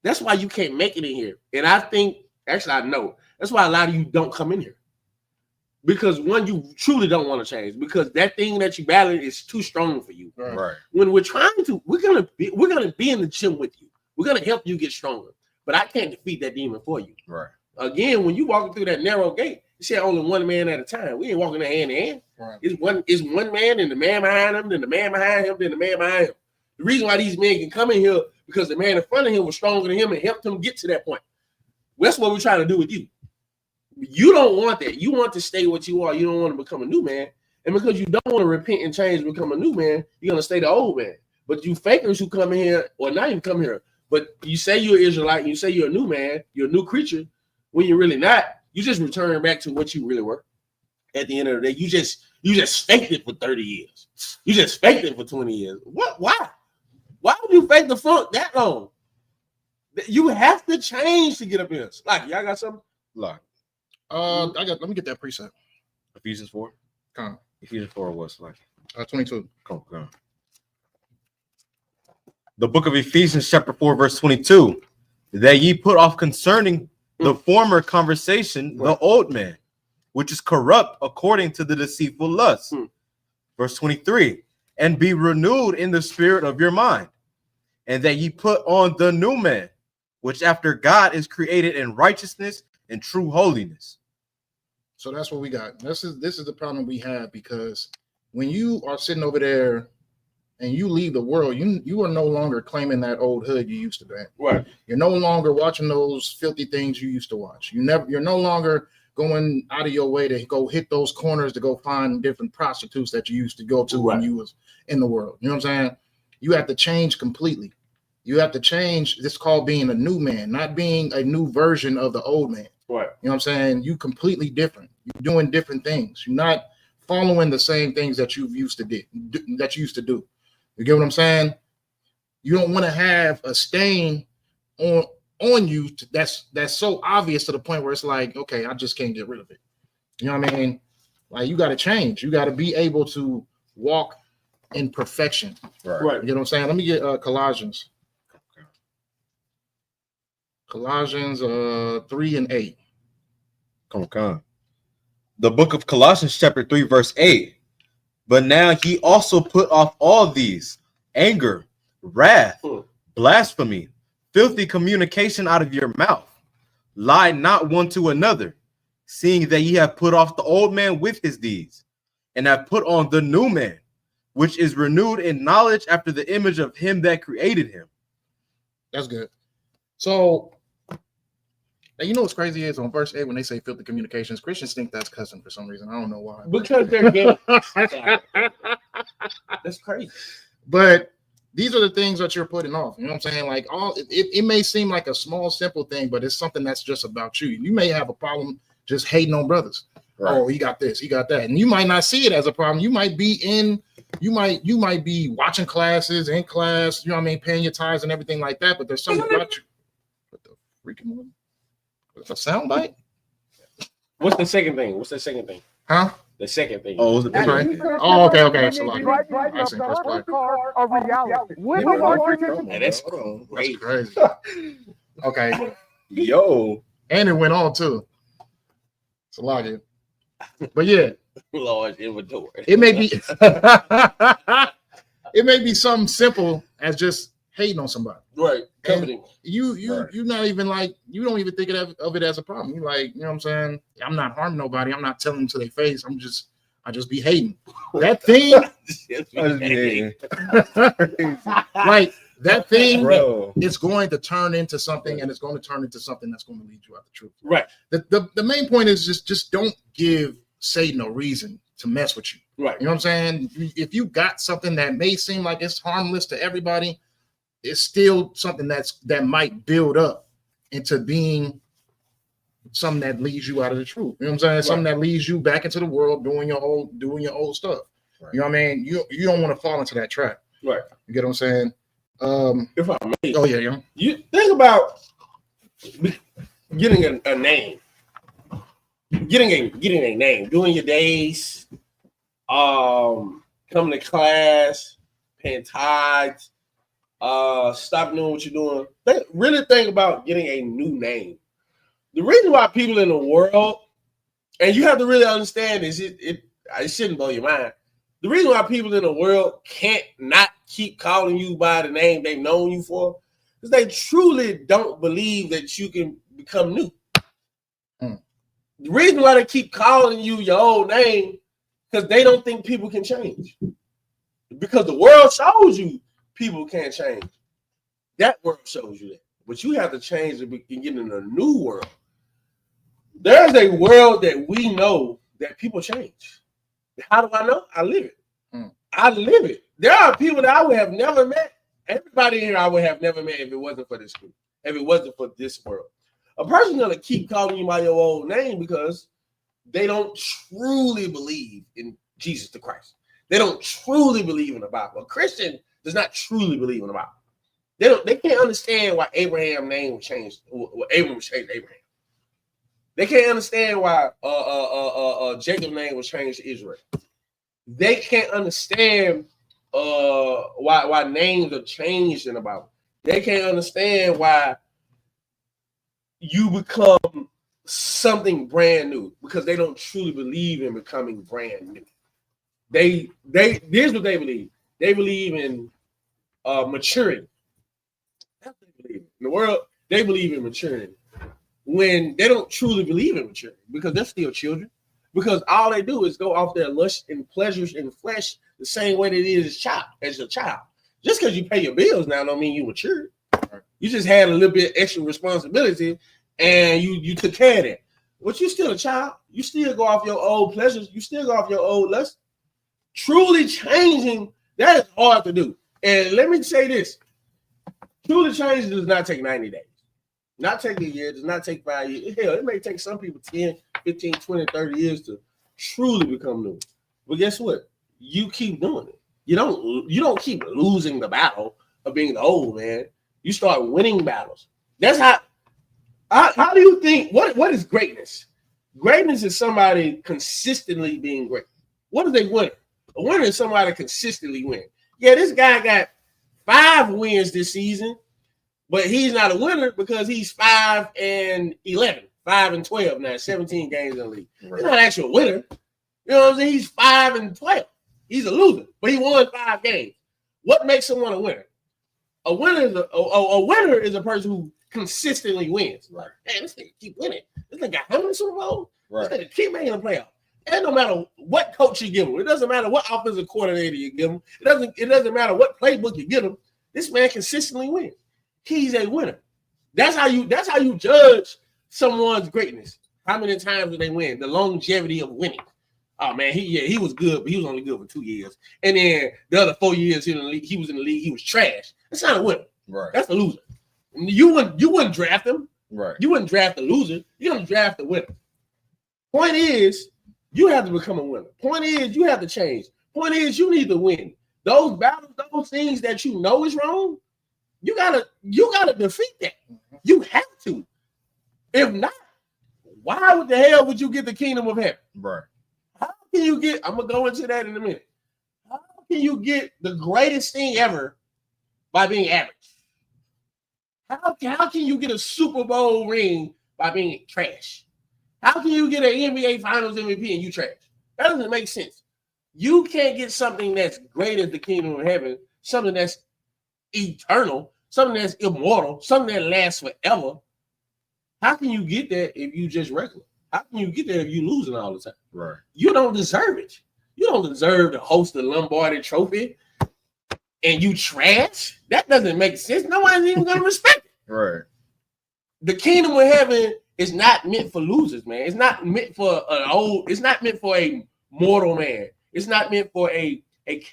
That's why you can't make it in here. And I think, actually, I know that's why a lot of you don't come in here. Because one, you truly don't want to change because that thing that you battling is too strong for you. Right. When we're trying to, we're gonna be in the gym with you. We're gonna help you get stronger. But I can't defeat that demon for you. Right. Again, when you walking through that narrow gate, you say only one man at a time. We ain't walking hand in hand. Right. It's one man and the man behind him, then the man behind him, then the man behind him. The reason why these men can come in here because the man in front of him was stronger than him and helped him get to that point. That's what we're trying to do with you. You don't want that. You want to stay what you are. You don't want to become a new man. And because you don't want to repent and change and become a new man, you're going to stay the old man. But you fakers who come in here, or not even come here, but you say you're an Israelite, and you say you're a new man, you're a new creature, when you're really not, you just return back to what you really were. At the end of the day, you just faked it for 30 years. You just faked it for 20 years. What? Why? Why would you fake the funk that long? You have to change to get up here. Like, y'all got something? Lock. Let me get that preset. Ephesians 4. Come Ephesians 4 what's like? 22. Come on. The book of Ephesians, chapter 4, verse 22. That ye put off concerning the former conversation, the old man, which is corrupt according to the deceitful lust. Verse 23. And be renewed in the spirit of your mind, and that ye put on the new man, which after God is created in righteousness and true holiness. So that's what we got. This is the problem we have, because when you are sitting over there and you leave the world, you are no longer claiming that old hood you used to be. Right. You're no longer watching those filthy things you used to watch. You're no longer going out of your way to go hit those corners to go find different prostitutes that you used to go to when you was in the world. You know what I'm saying? You have to change completely. You have to change. This is called being a new man, not being a new version of the old man. Right. You know what I'm saying? You completely different. You're doing different things. You're not following the same things that you used to do. You get what I'm saying? You don't want to have a stain on you that's so obvious to the point where it's like, okay, I just can't get rid of it. You know what I mean? Like, you got to change. You got to be able to walk in perfection. Right. You know what I'm saying? Let me get Colossians. Colossians 3 and 8. Come on. The book of Colossians, chapter 3, verse 8. But now he also put off all these: anger, wrath, blasphemy, filthy communication out of your mouth. Lie not one to another, seeing that ye have put off the old man with his deeds, and have put on the new man, which is renewed in knowledge after the image of him that created him. That's good. So, you know what's crazy is on verse 8 when they say filthy communications, Christians think that's cussing for some reason. I don't know why. Because they're gay. That's crazy. But these are the things that you're putting off. You know what I'm saying? Like it may seem like a small, simple thing, but it's something that's just about you. You may have a problem just hating on brothers. Right. Oh, he got this, he got that, and you might not see it as a problem. You might be watching classes in class. You know what I mean, paying your tithes and everything like that. But there's something about you. What the freaking one? What's a soundbite? What's the second thing? What's the second thing? Huh? The second thing. Oh, that's right. Oh, okay. So like, I see first play. That's crazy. Okay. Yo. And it went on too. It's a lot of it. But yeah. Large inventory. It may be it may be something simple as just hating on somebody. Right. Coveting. You're not even like, you don't even think of it as a problem. You like, you know what I'm saying? I'm not harming nobody. I'm not telling them to their face. I just be hating. That thing like that thing is going to turn into something, and it's going to turn into something that's going to lead you out the truth. Right. The main point is just don't give Satan a reason to mess with you. Right. You know what I'm saying? If you got something that may seem like it's harmless to everybody, it's still something that might build up into being something that leads you out of the truth. You know what I'm saying? Right. Something that leads you back into the world doing your old stuff. Right. You know what I mean? You don't want to fall into that trap. Right. You get what I'm saying? If I may, oh yeah. You think about getting a name. Getting a name, doing your days, coming to class, paying tithes, stop doing what you're doing. Really think about getting a new name. The reason why people in the world, and you have to really understand this, it shouldn't blow your mind. The reason why people in the world can't not keep calling you by the name they've known you for is they truly don't believe that you can become new. The reason why they keep calling you your old name, because they don't think people can change. Because the world shows you people can't change. That world shows you that. But you have to change and get in a new world. There's a world that we know that people change. How do I know? I live it. I live it. There are people that I would have never met. Everybody here I would have never met if it wasn't for this group, if it wasn't for this world. A person's gonna keep calling you by your old name because they don't truly believe in Jesus the Christ. They don't truly believe in the Bible. A Christian does not truly believe in the Bible. They can't understand why Abraham's name was changed. Abram was changed to Abraham. They can't understand why Jacob's name was changed to Israel. They can't understand why names are changed in the Bible. They can't understand why you become something brand new because they don't truly believe in becoming brand new. Here's what they believe. They believe in maturing. That's what they believe. In the world, they believe in maturing when they don't truly believe in maturing because they're still children. Because all they do is go off their lust and pleasures in the flesh the same way that it is as a child. Just because you pay your bills now don't mean you mature. You just had a little bit extra responsibility and you took care of that. But you're still a child. You still go off your old pleasures. You still go off your old lust. Truly changing, that is hard to do. And let me say this. Truly changing does not take 90 days. Not take a year. Does not take 5 years. Hell, it may take some people 10, 15, 20, 30 years to truly become new. But guess what? You keep doing it. You don't keep losing the battle of being the old man. You start winning battles. That's how do you think, what is greatness? Greatness is somebody consistently being great. What is a winner? A winner is somebody consistently winning. Yeah, this guy got 5 wins this season, but he's not a winner because he's 5-11, 5-12 now, 17 games in the league. Right. He's not actually a winner. You know what I'm saying? He's 5-12. He's a loser, but he won 5 games. What makes someone a winner? A winner is a person who consistently wins. Right. Man, this nigga keep winning. This nigga got how many Super Bowls? Right. This nigga keep making the playoffs. And no matter what coach you give him, it doesn't matter what offensive coordinator you give him, it doesn't matter what playbook you give him. This man consistently wins. He's a winner. That's how you judge someone's greatness. How many times do they win? The longevity of winning. Oh man, he was good, but he was only good for 2 years. And then the other 4 years he was in the league, he was trash. That's not a winner. Right. That's a loser. You wouldn't draft him. Right. You wouldn't draft the loser. You're gonna draft the winner. Point is, you have to become a winner. Point is, you have to change. Point is, you need to win. Those battles, those things that you know is wrong, you gotta defeat that. You have to. If not, why the hell would you get the kingdom of heaven? Right. How can you get? I'm gonna go into that in a minute. How can you get the greatest thing ever by being average? How can you get a Super Bowl ring by being trash? How can you get an NBA Finals MVP and you trash? That doesn't make sense. You can't get something that's great as the kingdom of heaven, something that's eternal, something that's immortal, something that lasts forever. How can you get that if you just regular? How can you get that if you losing all the time? Right. You don't deserve it. You don't deserve to host the Lombardi Trophy and you trash. That doesn't make sense. Nobody's even gonna respect it. Right. The kingdom of heaven is not meant for losers, man. It's not meant for it's not meant for a mortal man. It's not meant for a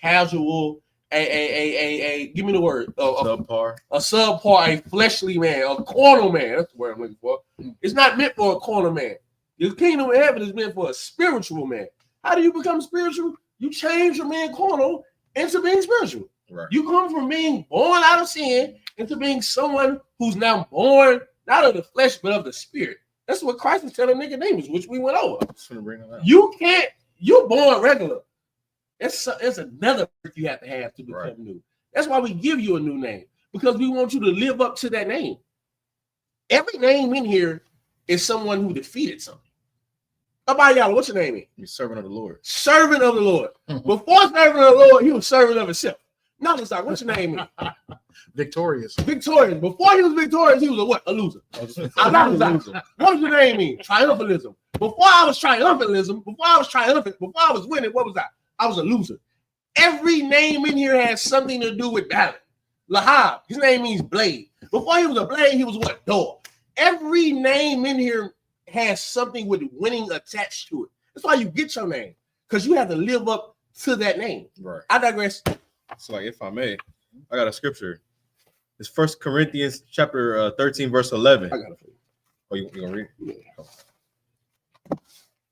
casual, give me the word. Subpar. A subpar, a fleshly man, a corner man. That's the word I'm looking for. It's not meant for a corner man. The kingdom of heaven is meant for a spiritual man. How do you become spiritual? You change from being carnal into being spiritual. Right. You come from being born out of sin into being someone who's now born not of the flesh, but of the spirit. That's what Christ was telling Nicodemus, which we went over. You're born regular. It's another birth you have to become new. That's why we give you a new name, because we want you to live up to that name. Every name in here is someone who defeated something. About Yaahla, what's your name is? You're servant of the Lord. Servant of the Lord. Before servant of the Lord, he was servant of himself. Natazach, what's your name? Victorious. Victorious. Before he was victorious, he was a what? A loser. Natazach. What does your name mean? Triumphalism. Before I was triumphant, before I was winning, what was I? I was a loser. Every name in here has something to do with battle. Lahab, his name means blade. Before he was a blade, he was what? Door. Every name in here has something with winning attached to it. That's why you get your name, because you have to live up to that name. Right. I digress. So, like, if I may, I got a scripture. It's 1 Corinthians chapter 13, verse 11. I got it for you. Oh, you gonna read it? Yeah.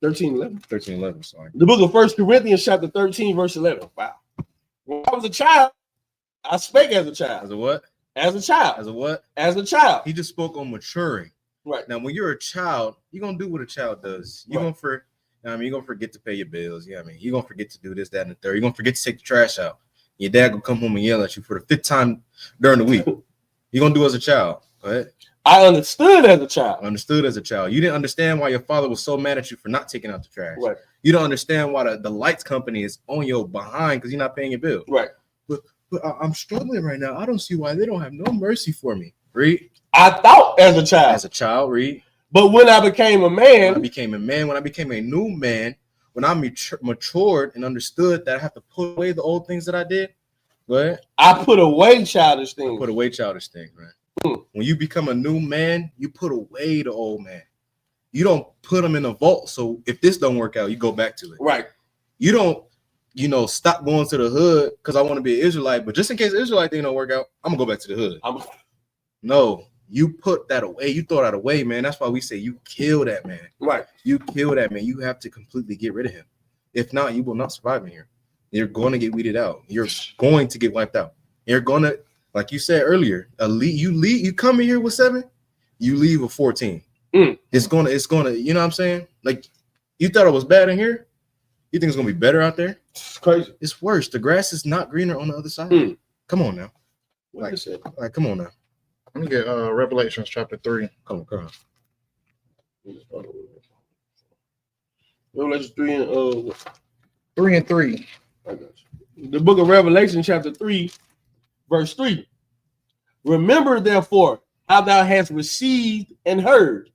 13:11. 13:11. Sorry. The book of 1 Corinthians chapter 13, verse 11. Wow. When I was a child, I spake as a child. As a what? As a child. As a what? As a child. He just spoke on maturing. Right. Now, when you're a child, you're gonna do what a child does. You're gonna you're gonna forget to pay your bills. You know what I mean? You're gonna forget to do this, that, and the third. You're gonna forget to take the trash out. Your dad gonna come home and yell at you for the 5th time during the week. You're gonna do as a child. Go ahead. I understood as a child. Understood as a child. You didn't understand why your father was so mad at you for not taking out the trash. Right. You don't understand why the lights company is on your behind because you're not paying your bill. Right. But I'm struggling right now. I don't see why they don't have no mercy for me. Read. I thought as a child. As a child, read. But when I became a man. When I became a man, when I became a new man, when I matured and understood that I have to put away the old things that I did. What? I put away childish things. Put away childish things, man. When you become a new man, you put away the old man. You don't put them in a vault. So if this don't work out, you go back to it. Right. You don't, stop going to the hood because I want to be an Israelite. But just in case the Israelite thing don't work out, I'm gonna go back to the hood. No, you put that away. You throw that away, man. That's why we say you kill that man. Right. You kill that man. You have to completely get rid of him. If not, you will not survive in here. You're going to get weeded out. You're going to get wiped out. You're going to, like you said earlier, you come in here with 7, you leave with 14. It's gonna, you know what I'm saying? Like, you thought it was bad in here. You think it's gonna be better out there? It's crazy. It's worse. The grass is not greener on the other side. Come on now. Like, come on now. Let me get Revelations chapter 3. Come on. Revelation 3 and 3. I got you. The book of Revelation, chapter 3, verse 3. Remember, therefore, how thou hast received and heard,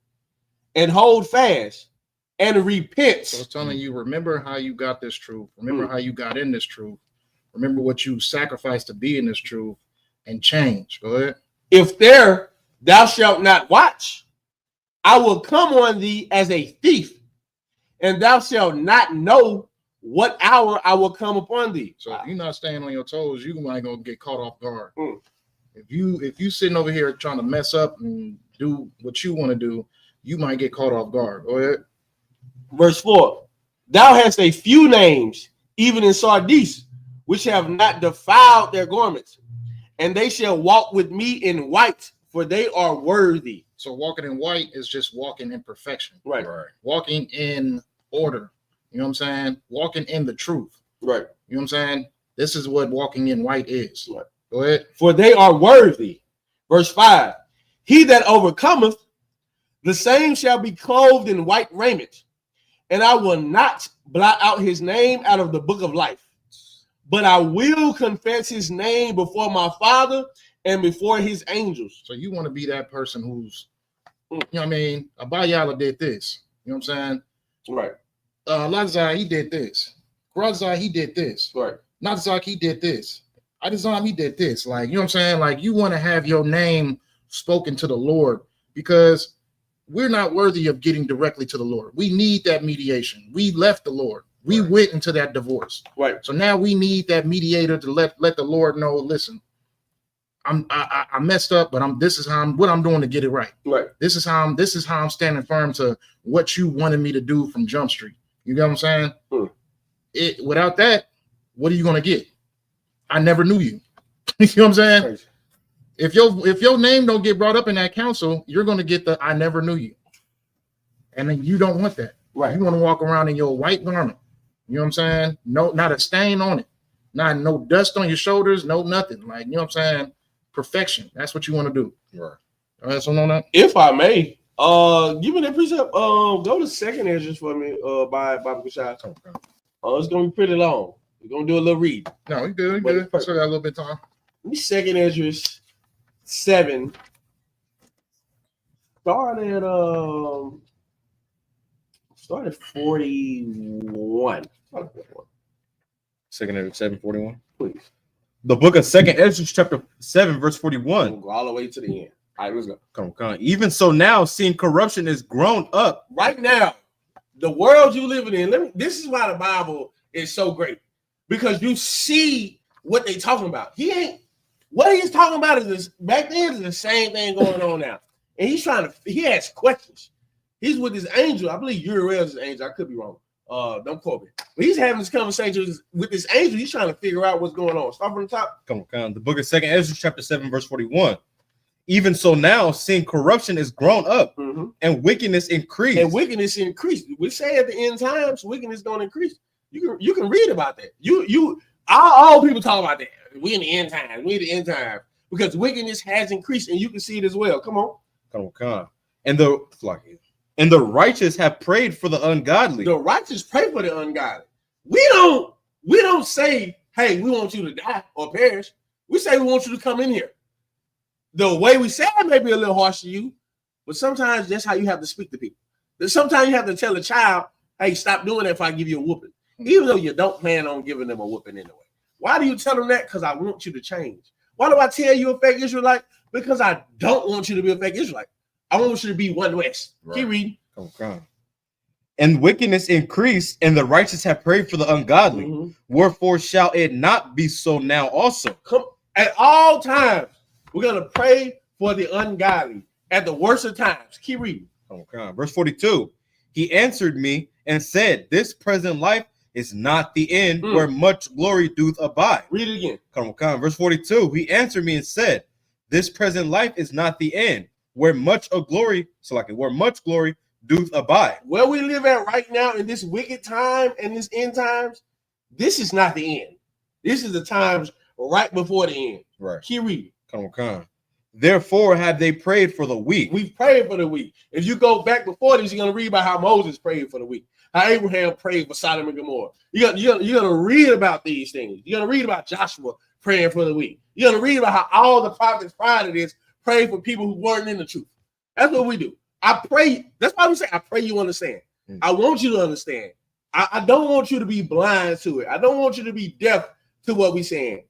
and hold fast, and repents. So it's telling you, remember how you got this truth. Remember how you got in this truth. Remember what you sacrificed to be in this truth, and change. Go ahead. If there thou shalt not watch, I will come on thee as a thief, and thou shalt not know what hour I will come upon thee. So if you're not staying on your toes, you might gonna get caught off guard. Mm. If you sitting over here trying to mess up and do what you want to do, you might get caught off guard. Go ahead. Verse 4. Thou hast a few names, even in Sardis, which have not defiled their garments, and they shall walk with me in white, for they are worthy. So walking in white is just walking in perfection. Right. Walking in order. You know what I'm saying? Walking in the truth. Right. You know what I'm saying? This is what walking in white is. Right. Go ahead. For they are worthy. Verse 5. He that overcometh, the same shall be clothed in white raiment, and I will not blot out his name out of the book of life, but I will confess his name before my Father and before his angels. So you want to be that person who's, you know what I mean? Yaahla did this. You know what I'm saying? Right. Ilataza, he did this. BROTHERHOOD, he did this. Right. Natazach, he did this. Isupk, he did this. Like, you know what I'm saying? Like, you want to have your name spoken to the Lord, because we're not worthy of getting directly to the Lord. We need that mediation. We left the Lord. We went into that divorce. Right. So now we need that mediator to let the Lord know, listen, I messed up, but this is what I'm doing to get it right. Right. This is how I'm standing firm to what you wanted me to do from Jump Street. You get what I'm saying? Without that, what are you gonna get? I never knew you. You know what I'm saying? Crazy. If your name don't get brought up in that council, you're gonna get the I never knew you. And then you don't want that. Right. You want to walk around in your white garment. You know what I'm saying? No, not a stain on it. No dust on your shoulders, no nothing. Like, you know what I'm saying? Perfection. That's what you want to do. Right. All right, so on that. If I may, give me that precept. Go to second Ezra for me, by Bobby Kushai. It's gonna be pretty long. We're gonna do a little read. No, we good. We good. Still got a little bit of time. Let me second Ezra 7. Start at 41. Second Ezra 7:41. Please. The book of Second Ezra, chapter 7, verse 41. We'll go all the way to the end. All right, let's go. Come on. Even so now, seeing corruption is grown up. Right now, the world you living in, this is why the Bible is so great, because you see what they talking about. What he's talking about is this. Back then is the same thing going on now, and he has questions. He's with his angel. I believe Uriel's his angel. I could be wrong. Don't quote me. But he's having this conversation with this angel. He's trying to figure out what's going on. Start from the top. Come on. The book of Second Ezra, chapter 7, verse 41. Even so now, seeing corruption is grown up, and wickedness increased. And wickedness increased. We say at the end times, wickedness going to increase. You can read about that. All people talk about that. We in the end times. We in the end times, because wickedness has increased, and you can see it as well. Come on. And the righteous have prayed for the ungodly. The righteous pray for the ungodly. We don't say, hey, we want you to die or perish. We say we want you to come in here. The way we say it may be a little harsh to you, but sometimes that's how you have to speak to people. Sometimes you have to tell a child, hey, stop doing that if I give you a whooping, even though you don't plan on giving them a whooping anyway. Why do you tell them that? Because I want you to change. Why do I tell you a fake Israelite? Because I don't want you to be a fake Israelite. I want you to be one West. Right. Keep reading. Okay. And wickedness increased, and the righteous have prayed for the ungodly. Wherefore shall it not be so now also? At all times, we're going to pray for the ungodly at the worst of times. Keep reading. Okay. Verse 42. He answered me and said, this present life is not the end, where much glory doth abide. Read it again. Come on. Verse 42. He answered me and said, this present life is not the end, where much glory doth abide. Where we live at right now in this wicked time and this end times, this is not the end. This is the times right before the end. Right. Keep reading. Come on. Therefore have they prayed for the weak. We've prayed for the weak. If you go back before this, you're going to read about how Moses prayed for the weak, how Abraham prayed for Sodom and Gomorrah. You're going to read about these things. You're going to read about Joshua praying for the weak. You're going to read about how all the prophets prior to this prayed for people who weren't in the truth. That's what we do. I pray. That's why we say, I pray you understand. I want you to understand. I don't want you to be blind to it. I don't want you to be deaf to what we're saying.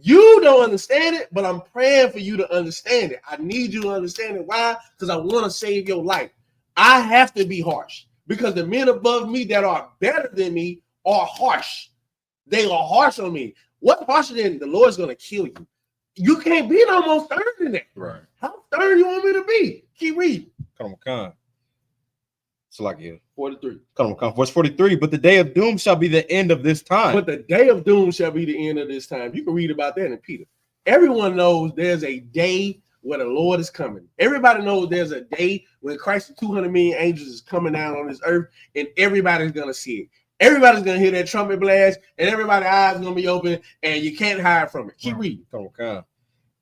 You don't understand it, but I'm praying for you to understand it. I need you to understand it. Why? Because I want to save your life. I have to be harsh because the men above me that are better than me are harsh. They are harsh on me. What harsher than the Lord's going to kill you? You can't be no more stern than that. Right. How stern you want me to be? Keep reading. Come on. So like 43. Come on, verse 43. But the day of doom shall be the end of this time. But the day of doom shall be the end of this time. You can read about that in Peter. Everyone knows there's a day where the Lord is coming. Everybody knows there's a day when Christ and 200 million angels is coming down on this earth, and everybody's gonna see it. Everybody's gonna hear that trumpet blast, and everybody's eyes are gonna be open, and you can't hide from it. Keep reading. Come on.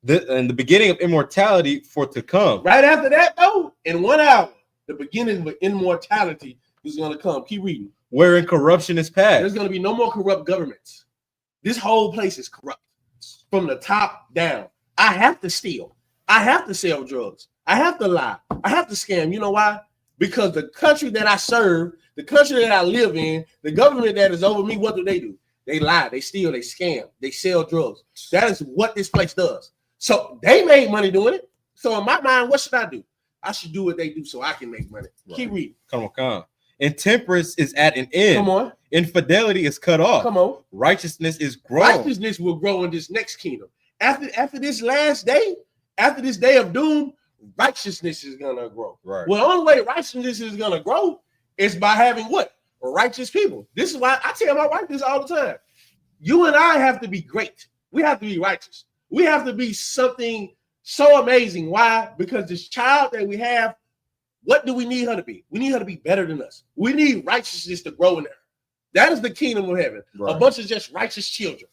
And the beginning of immortality for to come. Right after that, though, in 1 hour, the beginning of immortality is going to come. Keep reading. Wherein corruption is past. There's going to be no more corrupt governments. This whole place is corrupt from the top down. I have to steal. I have to sell drugs. I have to lie. I have to scam. You know why? Because the country that I serve, the country that I live in, the government that is over me, what do? They lie. They steal. They scam. They sell drugs. That is what this place does. So they made money doing it. So in my mind, what should I do? I should do what they do so I can make money. Right. Keep reading. Come on. Intemperance is at an end. Come on. Infidelity is cut off. Come on. Righteousness is grown. Righteousness will grow in this next kingdom. After this last day, after this day of doom, righteousness is gonna grow. Right. Well, the only way righteousness is gonna grow is by having what? Righteous people. This is why I tell my wife this all the time. You and I have to be great. We have to be righteous. We have to be something so amazing. Why? Because this child that we have, what do we need her to be? We need her to be better than us. We need righteousness to grow in her. That is the kingdom of heaven. Right. A bunch of just righteous children.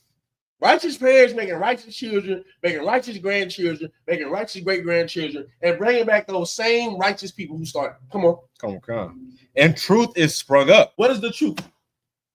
Righteous parents making righteous children, making righteous grandchildren, making righteous great-grandchildren, and bringing back those same righteous people who started. Come on. And truth is sprung up. What is the truth?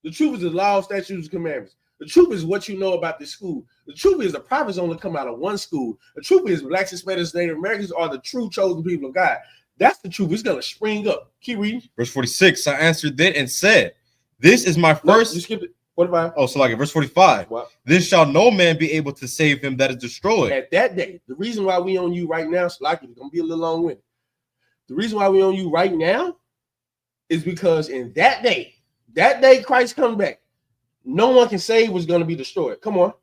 The truth is the law, statutes, and commandments. The truth is what you know about this school. The truth is the prophets only come out of one school. The truth is blacks, Hispanics, Native Americans are the true chosen people of God. That's the truth. It's going to spring up. Keep reading. Verse 46, I answered then and said, this is my first. No, you skipped it. 45. Oh, so like in verse 45. What? Then shall no man be able to save him that is destroyed. At that day, the reason why we on you right now, it's going to be a little long-winded. The reason why we on you right now is because in that day Christ comes back, no one can save what's going to be destroyed. Come on.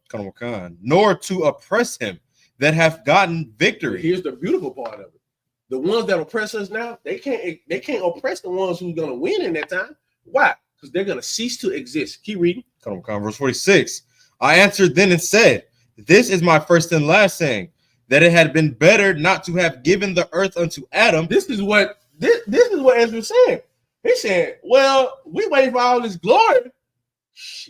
Nor to oppress him that have gotten victory. Here's the beautiful part of it. The ones that oppress us now, they can't oppress the ones who's going to win in that time. Why? Because they're going to cease to exist. Keep reading. Verse 46. I answered then and said, this is my first and last saying, that it had been better not to have given the earth unto Adam. This is what Ezra's saying. He said, well, we wait for all this glory.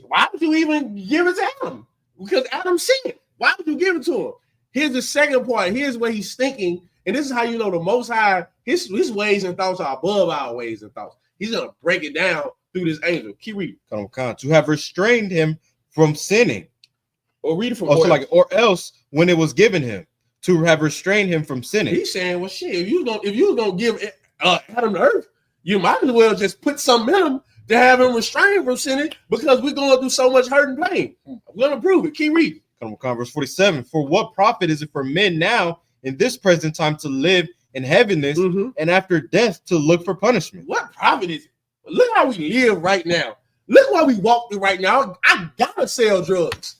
Why would you even give it to Adam? Because Adam sinned. Why would you give it to him? Here's the second part. Here's what he's thinking. And this is how you know the Most High, his ways and thoughts are above our ways and thoughts. He's going to break it down through this angel. Keep reading. To have restrained him from sinning. Or read it from or else when it was given him, to have restrained him from sinning. He's saying, well, shit, if you was going to give Adam the earth, you might as well just put something in him to have him restrained from sinning, because we're going through so much hurt and pain. I'm going to prove it. Keep reading. Verse 47. For what profit is it for men now in this present time to live in heaviness, and after death to look for punishment? What profit is it? Look how we live right now. Look why we walk through right now. I gotta sell drugs.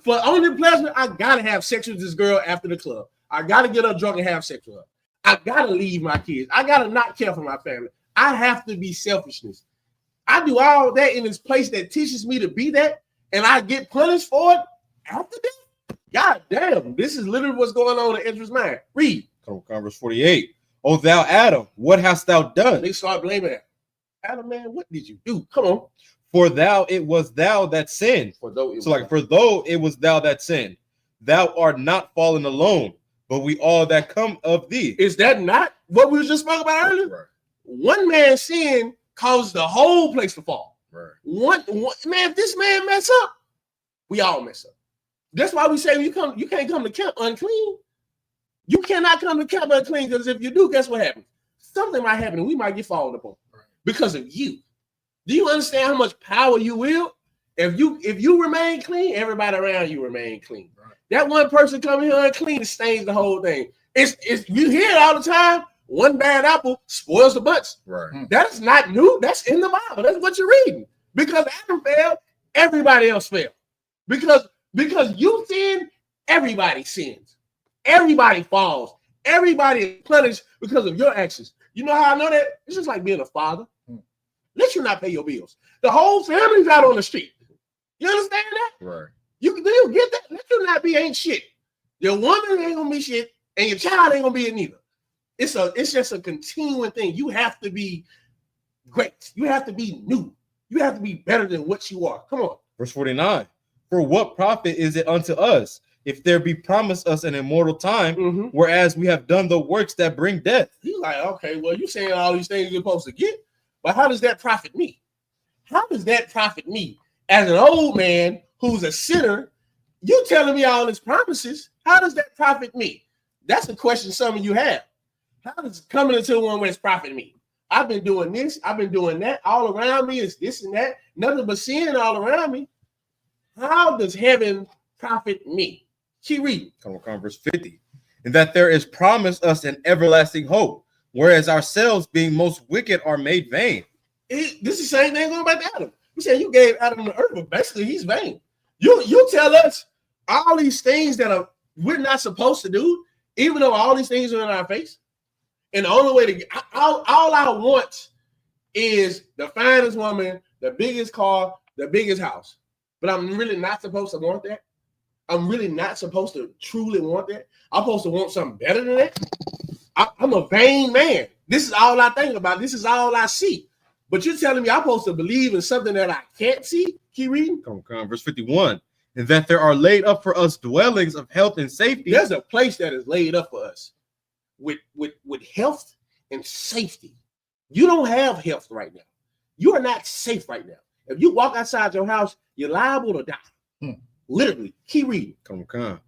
For only pleasure, I gotta have sex with this girl after the club. I gotta get her drunk and have sex with her. I gotta leave my kids. I gotta not care for my family. I have to be selfishness. I do all that in this place that teaches me to be that, and I get punished for it after that. God damn, this is literally what's going on in Ezra's mind. Read. Verse 48. O thou Adam, what hast thou done? They start blaming it. Adam, man, what did you do? Come on. For it was thou that sinned. For though it was thou that sinned, thou art not fallen alone, but we all that come of thee. Is that not what we just spoke about earlier? Right. One man's sin caused the whole place to fall. Right. One man, if this man mess up, we all mess up. That's why we say you can't come to camp unclean. You cannot come to camp unclean, because if you do, guess what happens? Something might happen and we might get fallen upon. Right. because of you. Do you understand how much power you wield? If you remain clean, everybody around you remain clean. Right. That one person coming here unclean stains the whole thing. It's you hear it all the time. One bad apple spoils the bunch. Right. That's not new. That's in the Bible. That's what you're reading. Because Adam failed, everybody else failed. Because you sin, everybody sins. Everybody falls. Everybody is punished because of your actions. You know how I know that? It's just like being a father. Let you not pay your bills. The whole family's out on the street. You understand that? Right. You get that? Let you not be ain't shit. Your woman ain't gonna be shit, and your child ain't gonna be it neither. It's just a continuing thing. You have to be great. You have to be new. You have to be better than what you are. Come on. Verse 49. For what profit is it unto us if there be promised us an immortal time, whereas we have done the works that bring death? He's like, okay, well, you're saying all these things you're supposed to get, but how does that profit me? How does that profit me as an old man who's a sinner? You telling me all these promises? How does that profit me? That's the question some of you have. How does coming into one where it's profit me? I've been doing this, I've been doing that. All around me is this and that. Nothing but sin all around me. How does heaven profit me? Keep reading. Come on, verse 50. And that there is promised us an everlasting hope, whereas ourselves, being most wicked, are made vain. This is the same thing going back to Adam. You said you gave Adam the earth, but basically he's vain. You tell us all these things that we're not supposed to do, even though all these things are in our face. And the only way to get all I want is the finest woman, the biggest car, the biggest house. But I'm really not supposed to want that. I'm really not supposed to truly want that. I'm supposed to want something better than that. I'm a vain man. This is all I think about. This is all I see. But you're telling me I'm supposed to believe in something that I can't see? Keep reading. Come on, verse 51. And that there are laid up for us dwellings of health and safety. There's a place that is laid up for us with health and safety. You don't have health right now. You are not safe right now. If you walk outside your house, you're liable to die. Literally. Keep reading. Come on.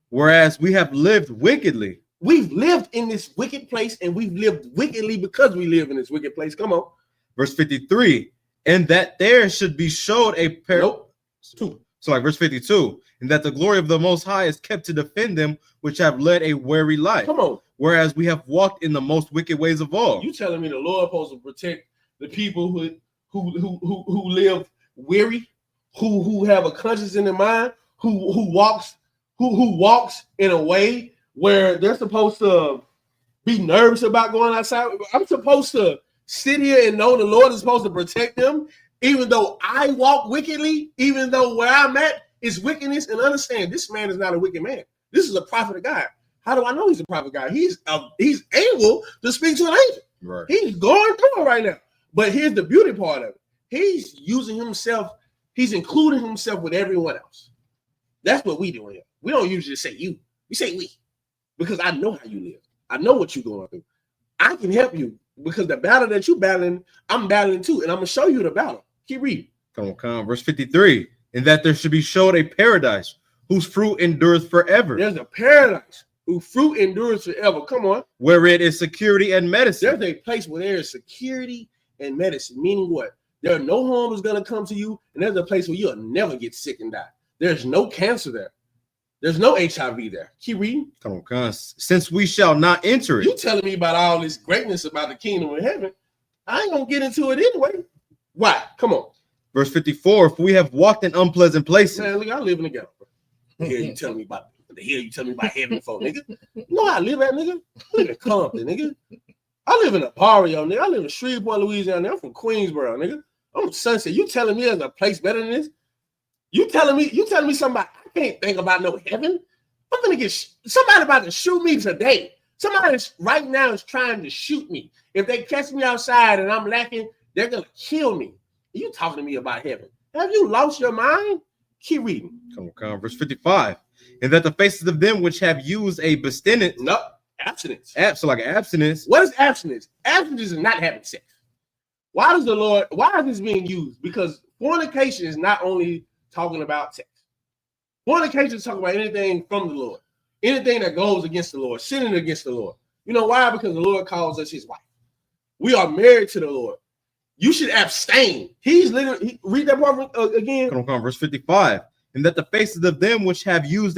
Whereas we have lived wickedly. We've lived in this wicked place, and we've lived wickedly because we live in this wicked place. Come on. Verse 53. And that there should be showed a So like verse 52. And that the glory of the Most High is kept to defend them which have led a weary life. Come on. Whereas we have walked in the most wicked ways of all. You telling me the Lord supposed to protect the people who live weary, who have a conscience in their mind, who walks in a way where they're supposed to be nervous about going outside. I'm supposed to sit here and know the Lord is supposed to protect them, even though I walk wickedly, even though where I'm at is wickedness. And understand, this man is not a wicked man. This is a prophet of God. How do I know he's a prophet of God? He's able to speak to an angel. Right. He's going through it right now. But here's the beauty part of it. He's using himself. He's including himself with everyone else. That's what we do here. We don't usually say you. We say we. Because I know how you live. I know what you're going through. I can help you because the battle that you're battling, I'm battling too. And I'm going to show you the battle. Keep reading. Come on. Verse 53. And that there should be showed a paradise whose fruit endureth forever. There's a paradise whose fruit endures forever. Come on. Wherein is security and medicine. There's a place where there is security and medicine. Meaning what? There are no harm is going to come to you. And there's a place where you'll never get sick and die. There's no cancer there. There's no HIV there. Keep reading. Come on. Since we shall not enter it. You telling me about all this greatness about the kingdom of heaven. I ain't going to get into it anyway. Why? Come on. Verse 54. If we have walked in unpleasant places. Man, look, I live in the ghetto. The hell you telling me about heaven for, nigga? You know how I live at, nigga? I live in Compton, nigga. I live in a barrio, nigga. I live in Shreveport, Louisiana. I'm from Queensboro, nigga. I'm from Sunset. You telling me there's a place better than this? You telling me somebody I can't think about no heaven? I'm gonna get somebody about to shoot me today. Somebody right now is trying to shoot me. If they catch me outside and I'm lacking, they're gonna kill me. You talking to me about heaven? Have you lost your mind? Keep reading. Come on, verse 55. And that the faces of them which have used a abstinence. No, abstinence. So like abstinence. What is abstinence? Abstinence is not having sex. Why is this being used? Because fornication is not only talking about sex. Fornication is talking about anything from the Lord. Anything that goes against the Lord, sinning against the Lord. You know why? Because the Lord calls us his wife. We are married to the Lord. You should abstain. He's literally read that part again. Come on, verse 55. And that the faces of them which have used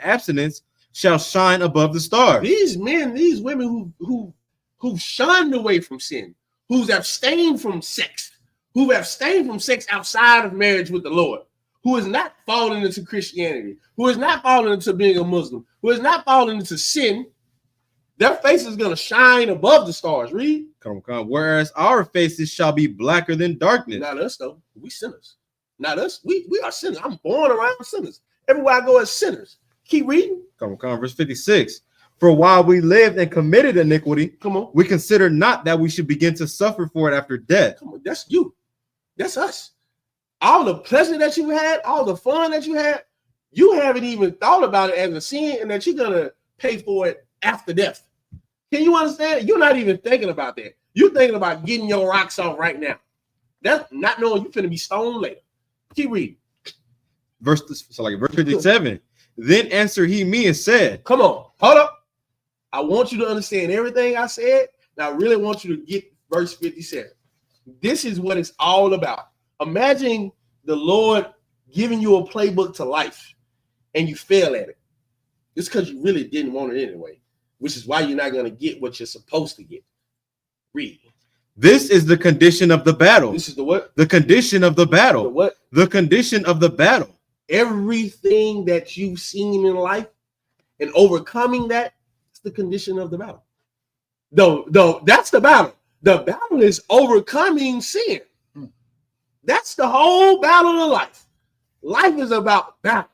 abstinence shall shine above the stars. These men, these women who've shunned away from sin, who's abstained from sex, who've abstained from sex outside of marriage with the Lord, who is not falling into Christianity, who is not falling into being a Muslim, who is not falling into sin, their face is going to shine above the stars. Read. Come on. Whereas our faces shall be blacker than darkness. Not us, though. We sinners. Not us. We are sinners. I'm born around sinners. Everywhere I go as sinners. Keep reading. Come on. Verse 56. For while we lived and committed iniquity, come on, we consider not that we should begin to suffer for it after death. Come on. That's you. That's us. All the pleasure that you had, all the fun that you had, you haven't even thought about it as a sin and that you're going to pay for it after death. Can you understand? You're not even thinking about that. You're thinking about getting your rocks off right now. That's not knowing you're going to be stoned later. Keep reading. Verse 57. Then answered he me and said, come on, hold up. I want you to understand everything I said. Now I really want you to get verse 57. This is what it's all about. Imagine the Lord giving you a playbook to life and you fail at it. It's because you really didn't want it anyway, which is why you're not going to get what you're supposed to get. Read. This is the condition of the battle. This is the what? The condition of the battle. The what? The condition of the battle. Everything that you've seen in life and overcoming that, it's the condition of the battle. Though that's the battle. The battle is overcoming sin. That's the whole battle of life. Life is about battle.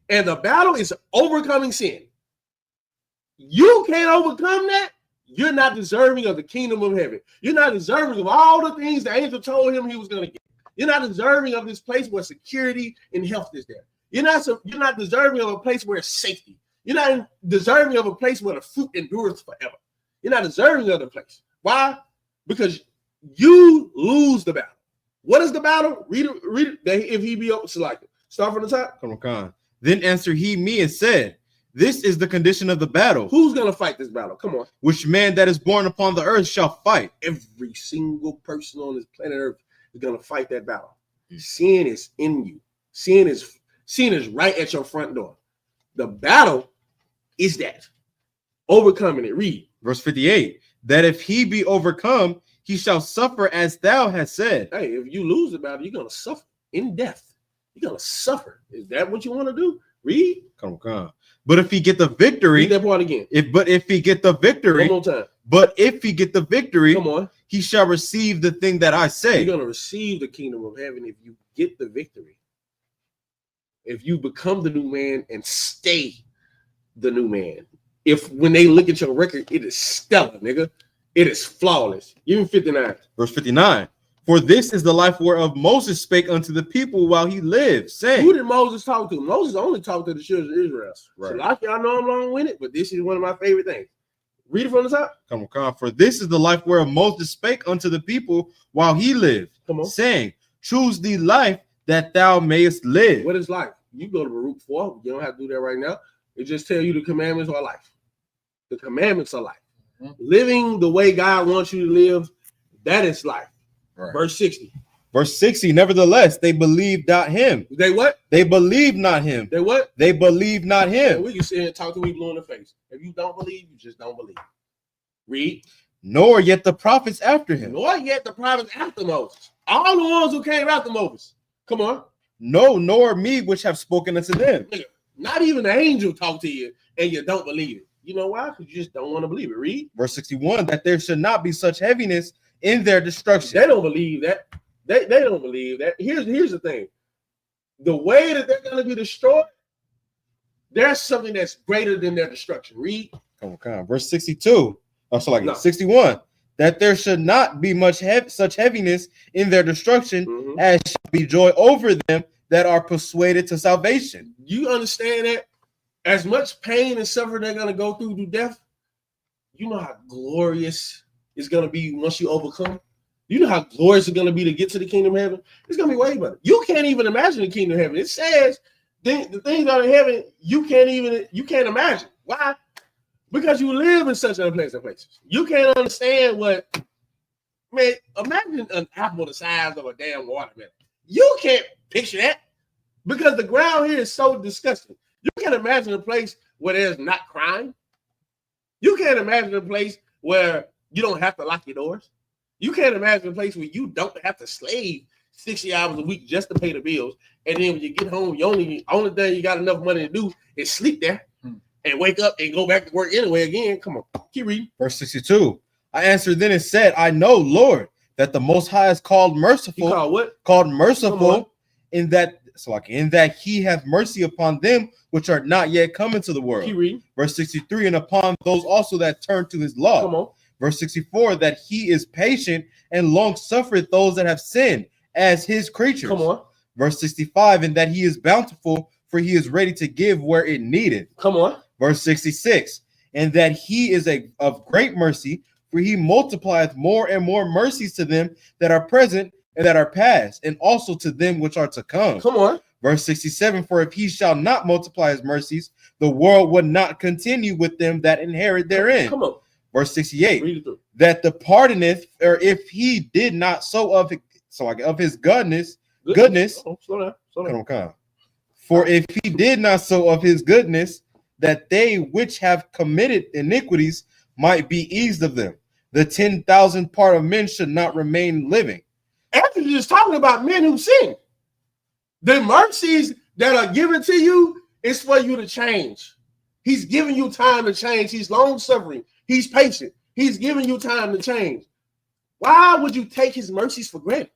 And the battle is overcoming sin. You can't overcome that. You're not deserving of the kingdom of heaven. You're not deserving of all the things the angel told him he was going to get. You're not deserving of this place where security and health is there. You're not deserving of a place where it's safety. You're not deserving of a place where the fruit endures forever. You're not deserving of the place. Why? Because you lose the battle. What is the battle? Read it. If he be selected. Start from the top. Come on. Then answered he me and said, this is the condition of the battle. Who's going to fight this battle? Come on. Which man that is born upon the earth shall fight. Every single person on this planet Earth is going to fight that battle. Sin is in you. Sin is right at your front door. The battle is that. Overcoming it. Read. Verse 58. That if he be overcome, he shall suffer as thou hast said. Hey, if you lose the battle, you're going to suffer in death. You're going to suffer. Is that what you want to do? Read. Come on. But if he get the victory, read that part again. If he get the victory, one more time. But if he get the victory, come on, he shall receive the thing that I say. You're going to receive the kingdom of heaven if you get the victory. If you become the new man and stay the new man. If when they look at your record, it is stellar, nigga. It is flawless. Even 59. Verse 59. For this is the life whereof Moses spake unto the people while he lived, saying. Who did Moses talk to? Moses only talked to the children of Israel. Right. So like y'all know I'm long-winded, but this is one of my favorite things. Read it from the top. Come on. For this is the life whereof Moses spake unto the people while he lived, saying, choose thee life that thou mayest live. What is life? You go to Baruch 4. You don't have to do that right now. It just tells you the commandments are life. The commandments are life. Living the way God wants you to live, that is life. Right. Verse 60. Verse 60. Nevertheless, they believed not him. They what? They believed not him. They what? They believed not him. Yeah, we can sit here and talk to people in the face. If you don't believe, you just don't believe. Read. Nor yet the prophets after him. Nor yet the prophets after Moses. All the ones who came after Moses. Come on. No, nor me which have spoken unto them. Not even the angel talk to you and you don't believe it. You know why? Because you just don't want to believe it. Read. Verse 61. That there should not be such heaviness in their destruction. They don't believe that. They don't believe that. Here's the thing. The way that they're going to be destroyed, there's something that's greater than their destruction. Read. Come on. Verse 62. 61. That there should not be such heaviness in their destruction as shall be joy over them that are persuaded to salvation. You understand that? As much pain and suffering they're going to go through death, you know how glorious it's going to be once you overcome. You know how glorious it's going to be to get to the kingdom of heaven. It's going to be way better. You can't even imagine the kingdom of heaven. It says the things out of heaven you can't imagine. Why? Because you live in such unpleasant places. You can't understand what Man, imagine an apple the size of a damn watermelon. You can't picture that because the ground here is so disgusting. You can't imagine a place where there's not crime. You can't imagine a place where you don't have to lock your doors. You can't imagine a place where you don't have to slave 60 hours a week just to pay the bills. And then when you get home, you only thing you got enough money to do is sleep there and wake up and go back to work anyway again. Come on, keep reading. Verse 62. I answered then and said, I know, Lord, that the Most High is called merciful. You called what? Called merciful in that he hath mercy upon them which are not yet come into the world. Keep reading. Verse 63. And upon those also that turn to his law. Come on. Verse 64. That he is patient and long suffereth those that have sinned as his creatures. Come on. Verse 65. And that he is bountiful, for he is ready to give where it needeth. Come on. Verse 66. And that he is of great mercy, for he multiplieth more and more mercies to them that are present and that are past, and also to them which are to come. Come on. Verse 67. For if he shall not multiply his mercies, the world would not continue with them that inherit therein. Come on. Verse 68. Read it through. That the pardoneth, or if he did not so of his goodness. Oh, slow down. Come. For if he did not so of his goodness, that they which have committed iniquities might be eased of them, the 10,000th part of men should not remain living. After just talking about men who sin, the mercies that are given to you is for you to change. He's giving you time to change. He's long suffering. He's patient. He's giving you time to change. Why would you take his mercies for granted?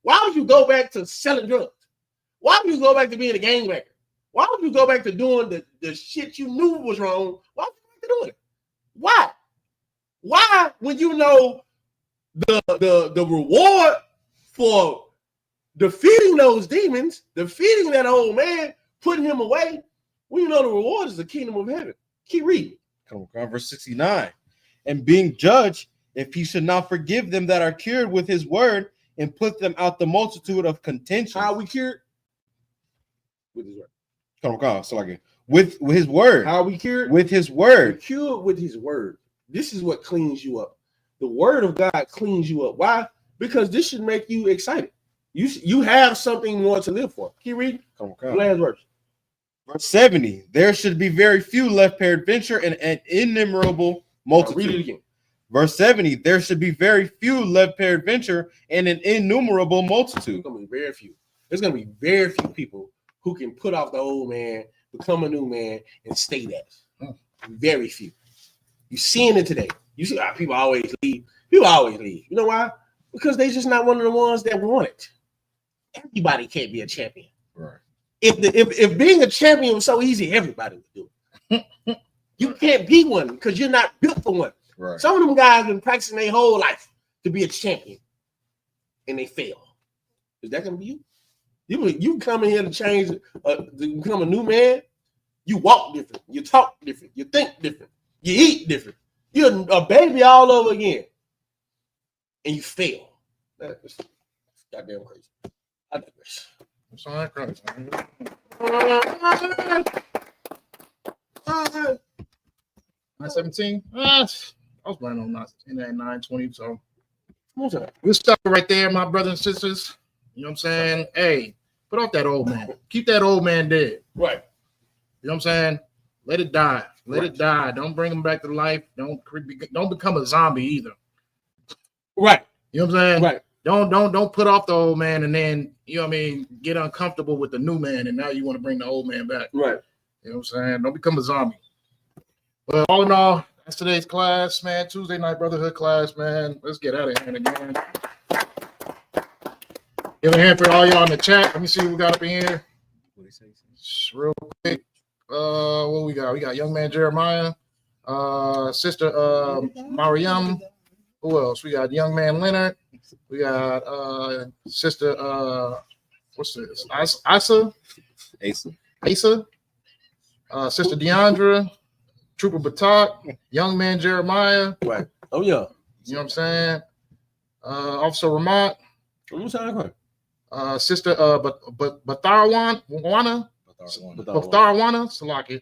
Why would you go back to selling drugs? Why would you go back to being a gangbanger? Why would you go back to doing the shit you knew was wrong? Why would you go back to doing it? Why? Why, when you know the reward for defeating those demons, defeating that old man, putting him away, when you know the reward is the kingdom of heaven? Keep reading. Come on, verse 69. And being judged, if he should not forgive them that are cured with his word, and put them out the multitude of contention. How are we cured? With his word. Come. So like with his word. How are we cured? With his word. We're cured with his word. This is what cleans you up. The word of God cleans you up. Why? Because this should make you excited. You have something more to live for. Keep reading. Come. Last verse. Verse 70. There should be very few left peradventure and an innumerable multitude. Read it again. Verse 70. There should be very few left peradventure and an innumerable multitude. It's gonna be very few. There's gonna be very few people who can put off the old man, become a new man, and stay that. Very few. You're seeing it today. You see how people always leave. People always leave. You know why? Because they're just not one of the ones that want it. Everybody can't be a champion. Right. If being a champion was so easy, everybody would do it. You can't be one because you're not built for one. Right. Some of them guys have been practicing their whole life to be a champion, and they fail. Is that going to be you? You come in here to change, to become a new man. You walk different. You talk different. You think different. You eat different. You're a baby all over again, and you fail. That's goddamn crazy. I digress. It's all right, crazy. 917. I was running on in that 920. So we'll stop right there, my brothers and sisters. You know what I'm saying? Hey, put off that old man. Keep that old man dead. Right. You know what I'm saying? Let it die. Let it die. Don't bring him back to life. Don't become a zombie either. Right. You know what I'm saying? Right. Don't put off the old man and then, you know what I mean, get uncomfortable with the new man and now you want to bring the old man back. Right. You know what I'm saying? Don't become a zombie. But all in all, that's today's class, man. Tuesday night brotherhood class, man. Let's get out of here again. Give a hand for all y'all in the chat. Let me see what we got up in here. Real quick. What we got? We got young man Jeremiah, sister Mariam. Who else? We got young man Leonard. We got sister what's this? Asa. Sister Deandra, Trooper Batak, young man Jeremiah. Right. Oh yeah. You know what I'm saying? Officer Ramat. Sister Batharwana. Salaki.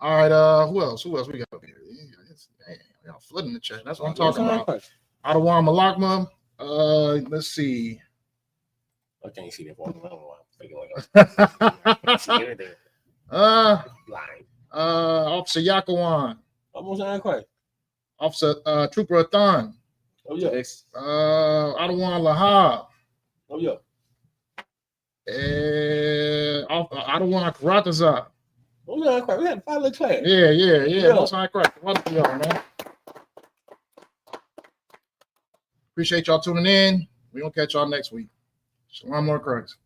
All right, who else? Who else we got up here? Y'all flooding the chat. That's what I'm talking about. Ottawa Malakma. Let's see. I can't see that one. I don't know why I'm thinking like lying. Officer Yakawan. Almost not quite. Officer Trooper Athan. Oh yeah. Ottawa Lahab. Oh yeah. Ottawa Karataza. Oh yeah, quite. We had 5 little class. Yeah. Most high Christ. What y'all, man? Appreciate y'all tuning in. We're gonna catch y'all next week. Shalom, Lord Christ.